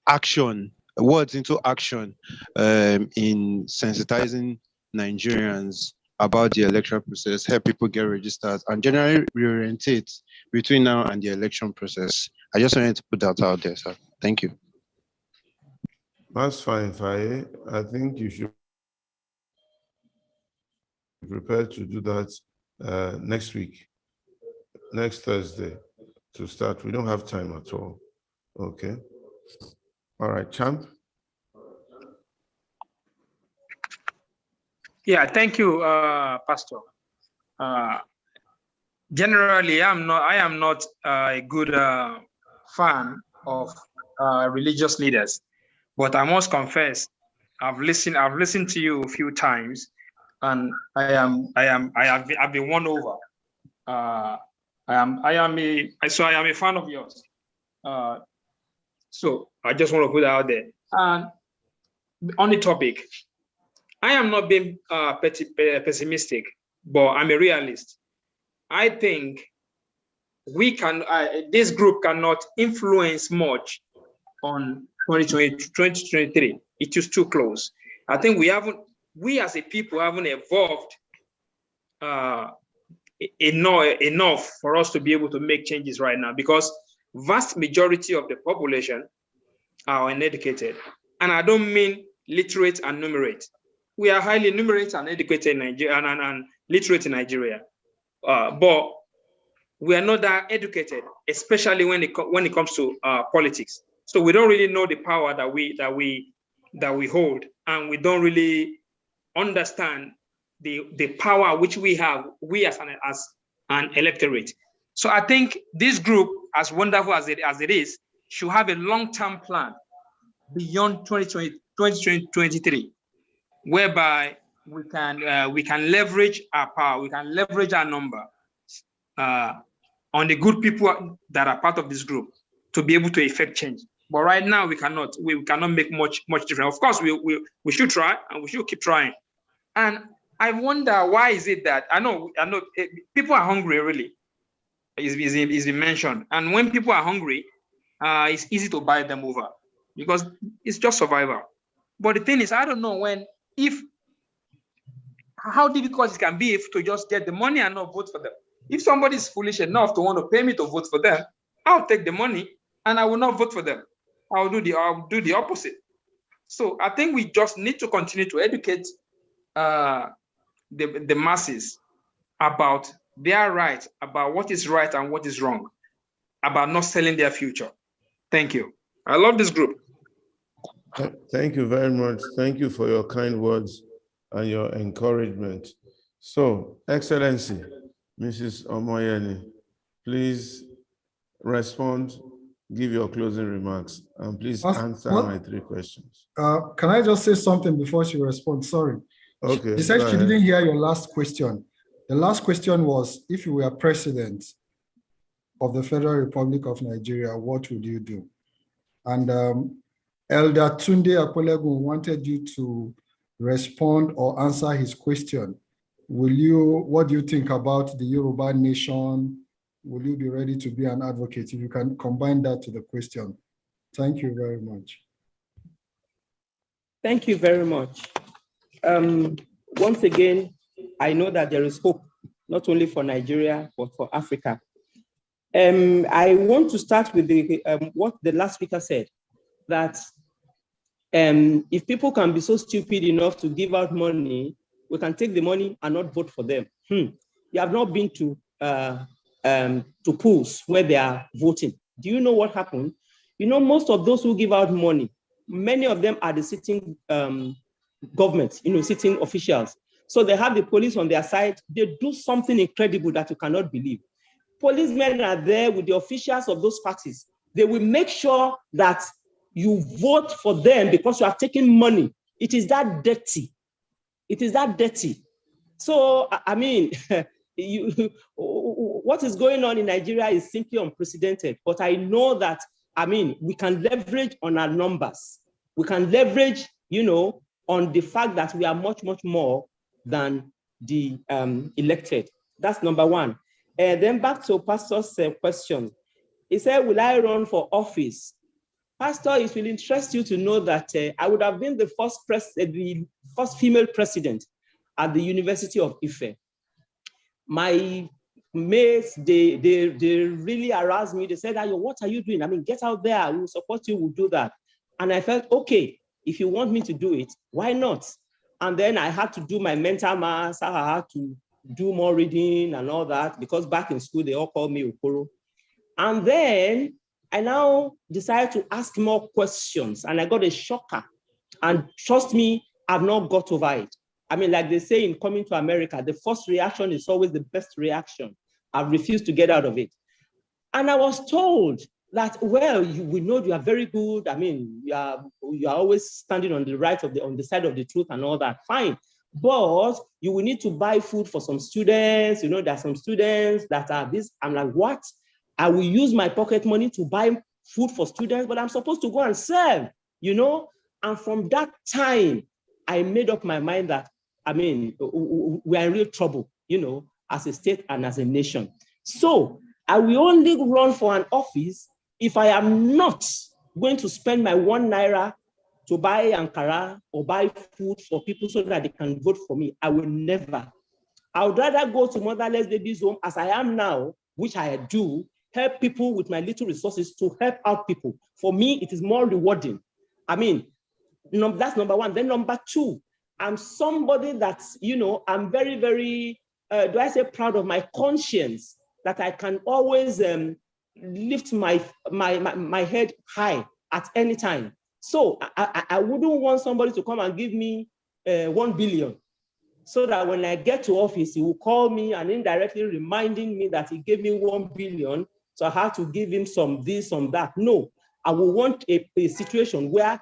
action, words into action in sensitizing Nigerians about the electoral process, help people get registered, and generally reorientate between now and the election process. I just wanted to put that out there, sir. Thank you. That's fine, Faye. I think you should be prepared to do that next week, next Thursday to start. We don't have time at all. Okay. All right, Champ. Yeah, thank you, Pastor. Generally, I am not a good fan of religious leaders, but I must confess, I've listened to you a few times, and I've been won over. I am a fan of yours. So I just want to put that out there. And on the topic, I am not being pessimistic, but I'm a realist. I think this group cannot influence much on 2023. It is too close. I think we as a people haven't evolved enough for us to be able to make changes right now, because vast majority of the population are uneducated. And I don't mean literate and numerate. We are highly numerate and educated in Nigeria and literate in Nigeria. But we are not that educated, especially when it comes to politics. So we don't really know the power that we hold, and we don't really understand the power which we have, we as an electorate. So I think this group, as wonderful as it is, should have a long-term plan beyond 2023, whereby we can leverage our power, we can leverage our number on the good people that are part of this group to be able to effect change. But right now we cannot make much difference. Of course, we should try, and we should keep trying. And I wonder, why is it that I know people are hungry, really. It's been mentioned. And when people are hungry, it's easy to buy them over because it's just survival. But the thing is, I don't know how difficult it can be to just get the money and not vote for them. If somebody is foolish enough to want to pay me to vote for them, I'll take the money and I will not vote for them. I'll do the opposite. So I think we just need to continue to educate the masses about their rights, about what is right and what is wrong, about not selling their future. Thank you. I love this group. Thank you very much. Thank you for your kind words and your encouragement. So, Excellency, Mrs. Omoyeni, please respond, give your closing remarks, and please answer my 3 questions. Can I just say something before she responds? Sorry. Okay. She said she didn't hear your last question. The last question was, if you were president of the Federal Republic of Nigeria, what would you do? And Elder Tunde Akwelegun wanted you to respond or answer his question. What do you think about the Yoruba nation? Will you be ready to be an advocate? If you can combine that to the question. Thank you very much. Thank you very much. Once again, I know that there is hope, not only for Nigeria, but for Africa. I want to start with what the last speaker said, that if people can be so stupid enough to give out money, we can take the money and not vote for them. You have not been to polls where they are voting. Do you know what happened? You know, most of those who give out money, many of them are the sitting government, sitting officials. So they have the police on their side. They do something incredible that you cannot believe. Policemen are there with the officials of those parties. They will make sure that you vote for them because you are taking money. It is that dirty. It is that dirty. So, I mean, what is going on in Nigeria is simply unprecedented. But I know that, we can leverage on our numbers. We can leverage, on the fact that we are much, much more than the elected. That's number one. Then back to Pastor's question. He said, will I run for office? Pastor, it will interest you to know that I would have been the first female president at the University of Ife. My mates, they really harassed me. They said, Ayo, what are you doing? Get out there. We will support you. We'll do that. And I felt, okay, if you want me to do it, why not? And then I had to do my mental maths. I had to do more reading and all that, because back in school, they all called me Okoro. And then I now decided to ask more questions, and I got a shocker. And trust me, I've not got over it. I mean, like they say in Coming to America, the first reaction is always the best reaction. I've refused to get out of it. And I was told that, well, we know you are very good. I mean, you are always standing on the side of the truth and all that. Fine. But you will need to buy food for some students. You know, there are some students that are this. I'm like, what? I will use my pocket money to buy food for students, but I'm supposed to go and serve, you know? And from that time, I made up my mind that, I mean, we are in real trouble, you know, as a state and as a nation. So I will only run for an office if I am not going to spend my 1 naira to buy Ankara or buy food for people so that they can vote for me. I will never. I would rather go to motherless babies home as I am now, which I do, help people with my little resources to help out people. For me, it is more rewarding. I mean, that's number one. Then number two, I'm somebody that, you know, I'm very, very, do I say proud of my conscience, that I can always lift my head high at any time. So I wouldn't want somebody to come and give me 1 billion so that when I get to office, he will call me and indirectly reminding me that he gave me 1 billion. So I have to give him some this, some that. No, I will want a situation where,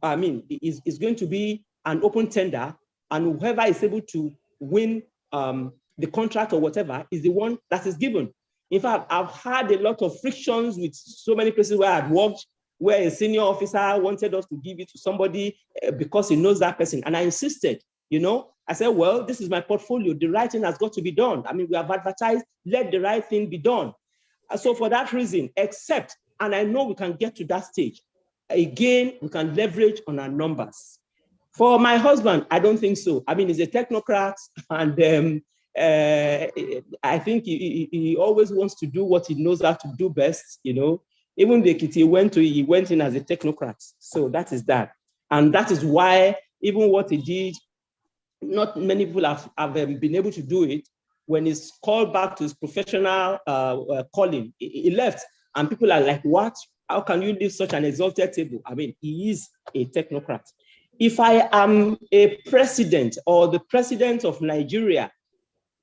I mean, it's going to be an open tender, and whoever is able to win the contract or whatever is the one that is given. In fact, I've had a lot of frictions with so many places where I've worked, where a senior officer wanted us to give it to somebody because he knows that person. And I insisted, you know, I said, well, this is my portfolio. The right thing has got to be done. I mean, we have advertised, let the right thing be done. So for that reason, except, and I know we can get to that stage, again, we can leverage on our numbers. For my husband, I don't think so. I mean, he's a technocrat, and I think he always wants to do what he knows how to do best, you know. Even the kit he went in as a technocrat. So that is that. And that is why even what he did, not many people have been able to do it. When he's called back to his professional calling, he left. And people are like, what? How can you leave such an exalted table? I mean, he is a technocrat. If I am a president or the president of Nigeria,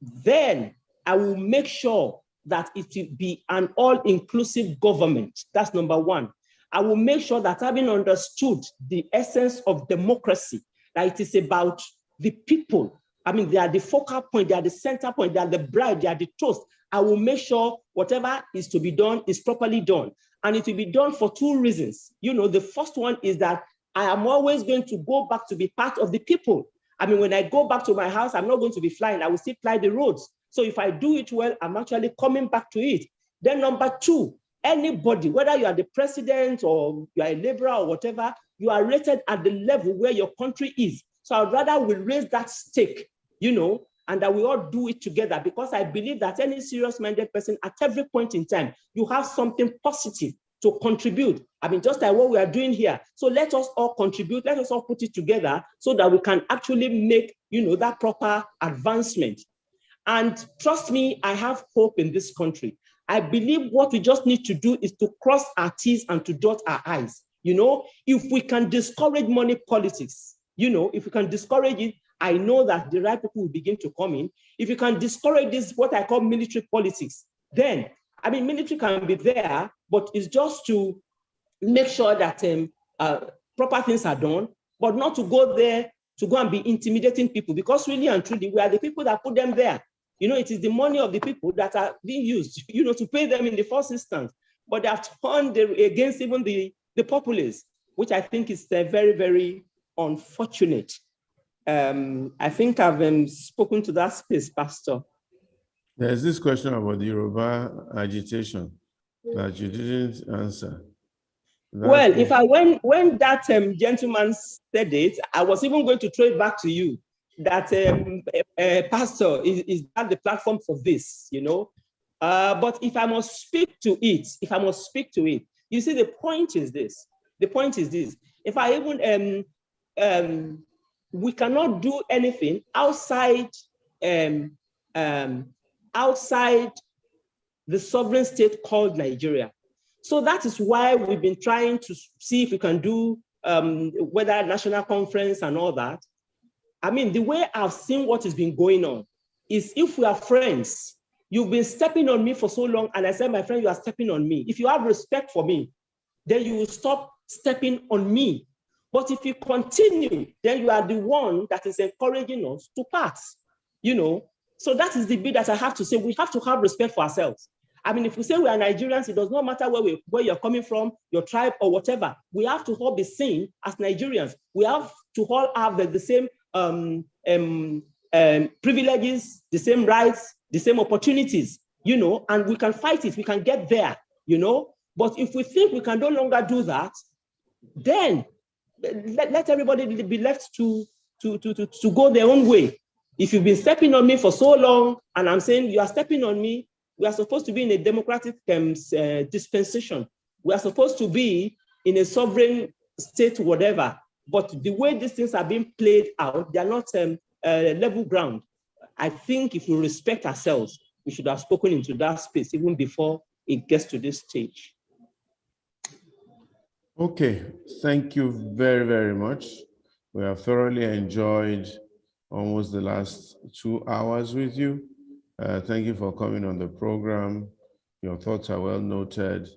then I will make sure that it will be an all-inclusive government. That's number one. I will make sure that, having understood the essence of democracy, that it is about the people. I mean, they are the focal point, they are the center point, they are the bride, they are the toast. I will make sure whatever is to be done is properly done. And it will be done for two reasons. You know, the first one is that I am always going to go back to be part of the people. I mean, when I go back to my house, I'm not going to be flying. I will still fly the roads. So if I do it well, I'm actually coming back to it. Then number two, anybody, whether you are the president or you are a laborer or whatever, you are rated at the level where your country is. So I'd rather we raise that stake, you know, and that we all do it together, because I believe that any serious-minded person at every point in time, you have something positive to contribute. I mean, just like what we are doing here. So let us all contribute, let us all put it together so that we can actually make, you know, that proper advancement. And trust me, I have hope in this country. I believe what we just need to do is to cross our T's and to dot our I's. You know, if we can discourage money politics, you know, if we can discourage it, I know that the right people will begin to come in. If you can discourage this, what I call military politics, then, I mean, military can be there, but it's just to make sure that proper things are done, but not to go there to go and be intimidating people, because really and truly, we are the people that put them there. You know, it is the money of the people that are being used, you know, to pay them in the first instance, but they have turned against even the populace, which I think is very, very unfortunate. I think I've spoken to that space, Pastor. There's this question about the Yoruba agitation that you didn't answer. Well, if I when that gentleman said it, I was even going to throw it back to you. That Pastor, is that the platform for this, you know? But if I must speak to it, you see, the point is this. The point is this. If I even we cannot do anything outside outside the sovereign state called Nigeria. So that is why we've been trying to see if we can do whether national conference and all that. I mean, the way I've seen what has been going on is if we are friends, you've been stepping on me for so long, and I said, my friend, you are stepping on me. If you have respect for me, then you will stop stepping on me. But if you continue, then you are the one that is encouraging us to pass, you know. So that is the bit that I have to say. We have to have respect for ourselves. I mean, if we say we are Nigerians, it does not matter where you're coming from, your tribe or whatever. We have to all be seen as Nigerians. We have to all have the same privileges, the same rights, the same opportunities, you know, and we can fight it. We can get there, you know. But if we think we can no longer do that, then let everybody be left to go their own way. If you've been stepping on me for so long, and I'm saying you are stepping on me, we are supposed to be in a democratic dispensation. We are supposed to be in a sovereign state, whatever. But the way these things are being played out, they are not level ground. I think if we respect ourselves, we should have spoken into that space even before it gets to this stage. Okay, thank you very, very much. We have thoroughly enjoyed almost the last 2 hours with you. Thank you for coming on the program. Your thoughts are well noted.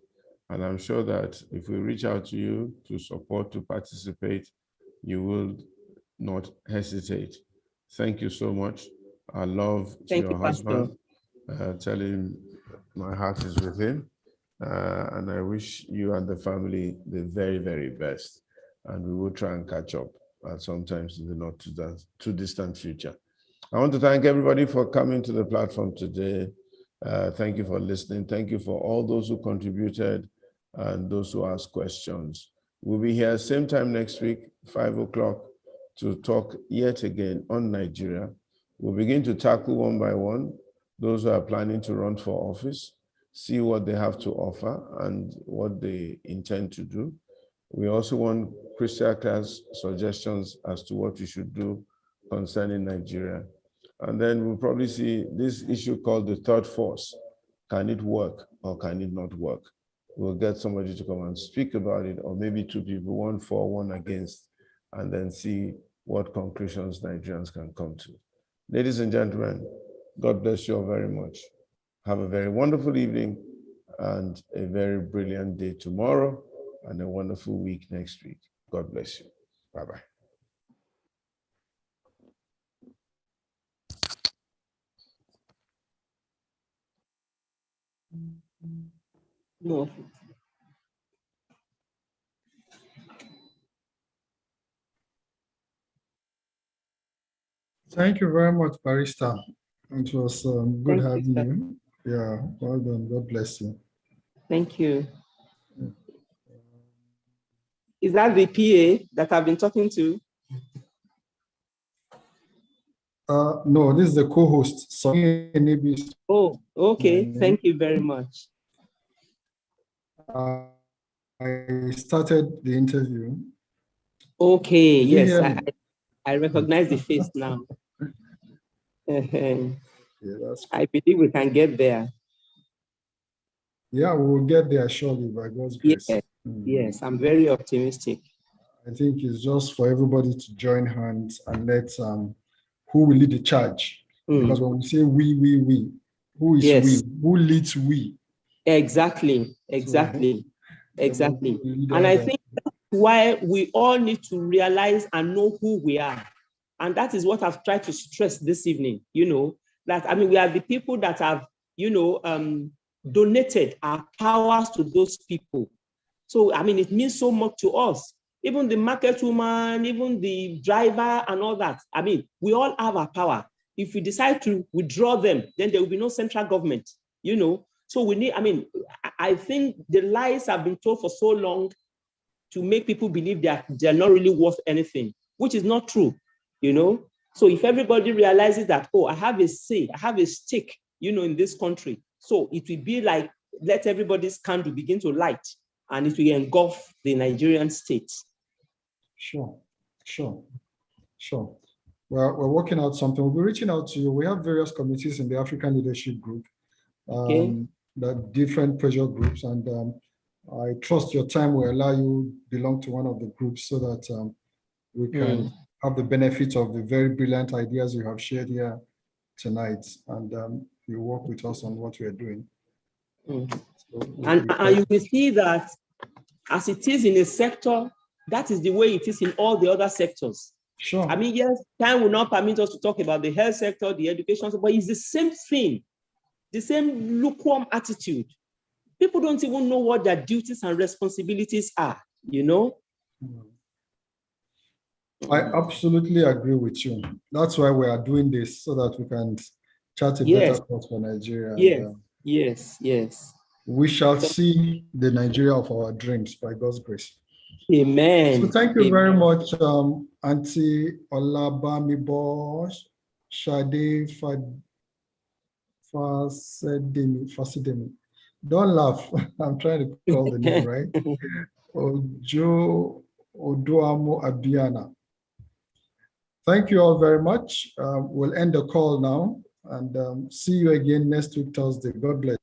And I'm sure that if we reach out to you to support, to participate, you will not hesitate. Thank you so much. Our love to your husband. Tell him my heart is with him. And I wish you and the family the very, very best. And we will try and catch up at sometimes in the not too distant future. I want to thank everybody for coming to the platform today. Thank you for listening. Thank you for all those who contributed and those who asked questions. We'll be here same time next week, 5 o'clock, to talk yet again on Nigeria. We'll begin to tackle one by one those who are planning to run for office, see what they have to offer and what they intend to do. We also want crystal clear suggestions as to what we should do concerning Nigeria. And then we'll probably see this issue called the third force. Can it work or can it not work? We'll get somebody to come and speak about it, or maybe two people, one for, one against, and then see what conclusions Nigerians can come to. Ladies and gentlemen, God bless you all very much. Have a very wonderful evening and a very brilliant day tomorrow and a wonderful week next week. God bless you. Bye-bye. No. Thank you very much, Barrister. It was good having you. Yeah, well done. God bless you. Thank you. Is that the PA that I've been talking to? No, this is the co-host. Oh, okay. Thank you very much. I started the interview. Okay, yes, I recognize the face now. I believe we can get there. Yeah, we will get there surely by God's grace. Yes, yes, I'm very optimistic. I think it's just for everybody to join hands and let who will lead the charge. Because when we say we, who is we? Who leads we? Exactly. Exactly. And I think that's why we all need to realize and know who we are. And that is what I've tried to stress this evening, you know, that, I mean, we are the people that have, you know, donated our powers to those people. So, I mean, it means so much to us. Even the market woman, even the driver and all that. I mean, we all have our power. If we decide to withdraw them, then there will be no central government, you know. So we need, I mean, I think the lies have been told for so long to make people believe that they're not really worth anything, which is not true, you know. So if everybody realizes that, oh, I have a say, I have a stake, you know, in this country. So it will be like, let everybody's candle begin to light and it will engulf the Nigerian state. Sure. Well, we're working out something. We'll be reaching out to you. We have various committees in the African Leadership Group, that different pressure groups, and I trust your time will allow you belong to one of the groups so that we can have the benefit of the very brilliant ideas you have shared here tonight, and you work with us on what we are doing. So and you will see that as it is in a sector, that is the way it is in all the other sectors. Sure. I mean, yes, time will not permit us to talk about the health sector, the education sector, but it's the same thing, the same lukewarm attitude. People don't even know what their duties and responsibilities are, you know? I absolutely agree with you. That's why we are doing this, so that we can chart a better course for Nigeria. Yes, and, yes. We shall see the Nigeria of our dreams by God's grace. Amen. So thank you very much, Auntie Olabamibo Shade Fasidemi. Don't laugh. I'm trying to call the name right. Ojo Oduamo Abiana. Thank you all very much. We'll end the call now, and see you again next week, Thursday. God bless.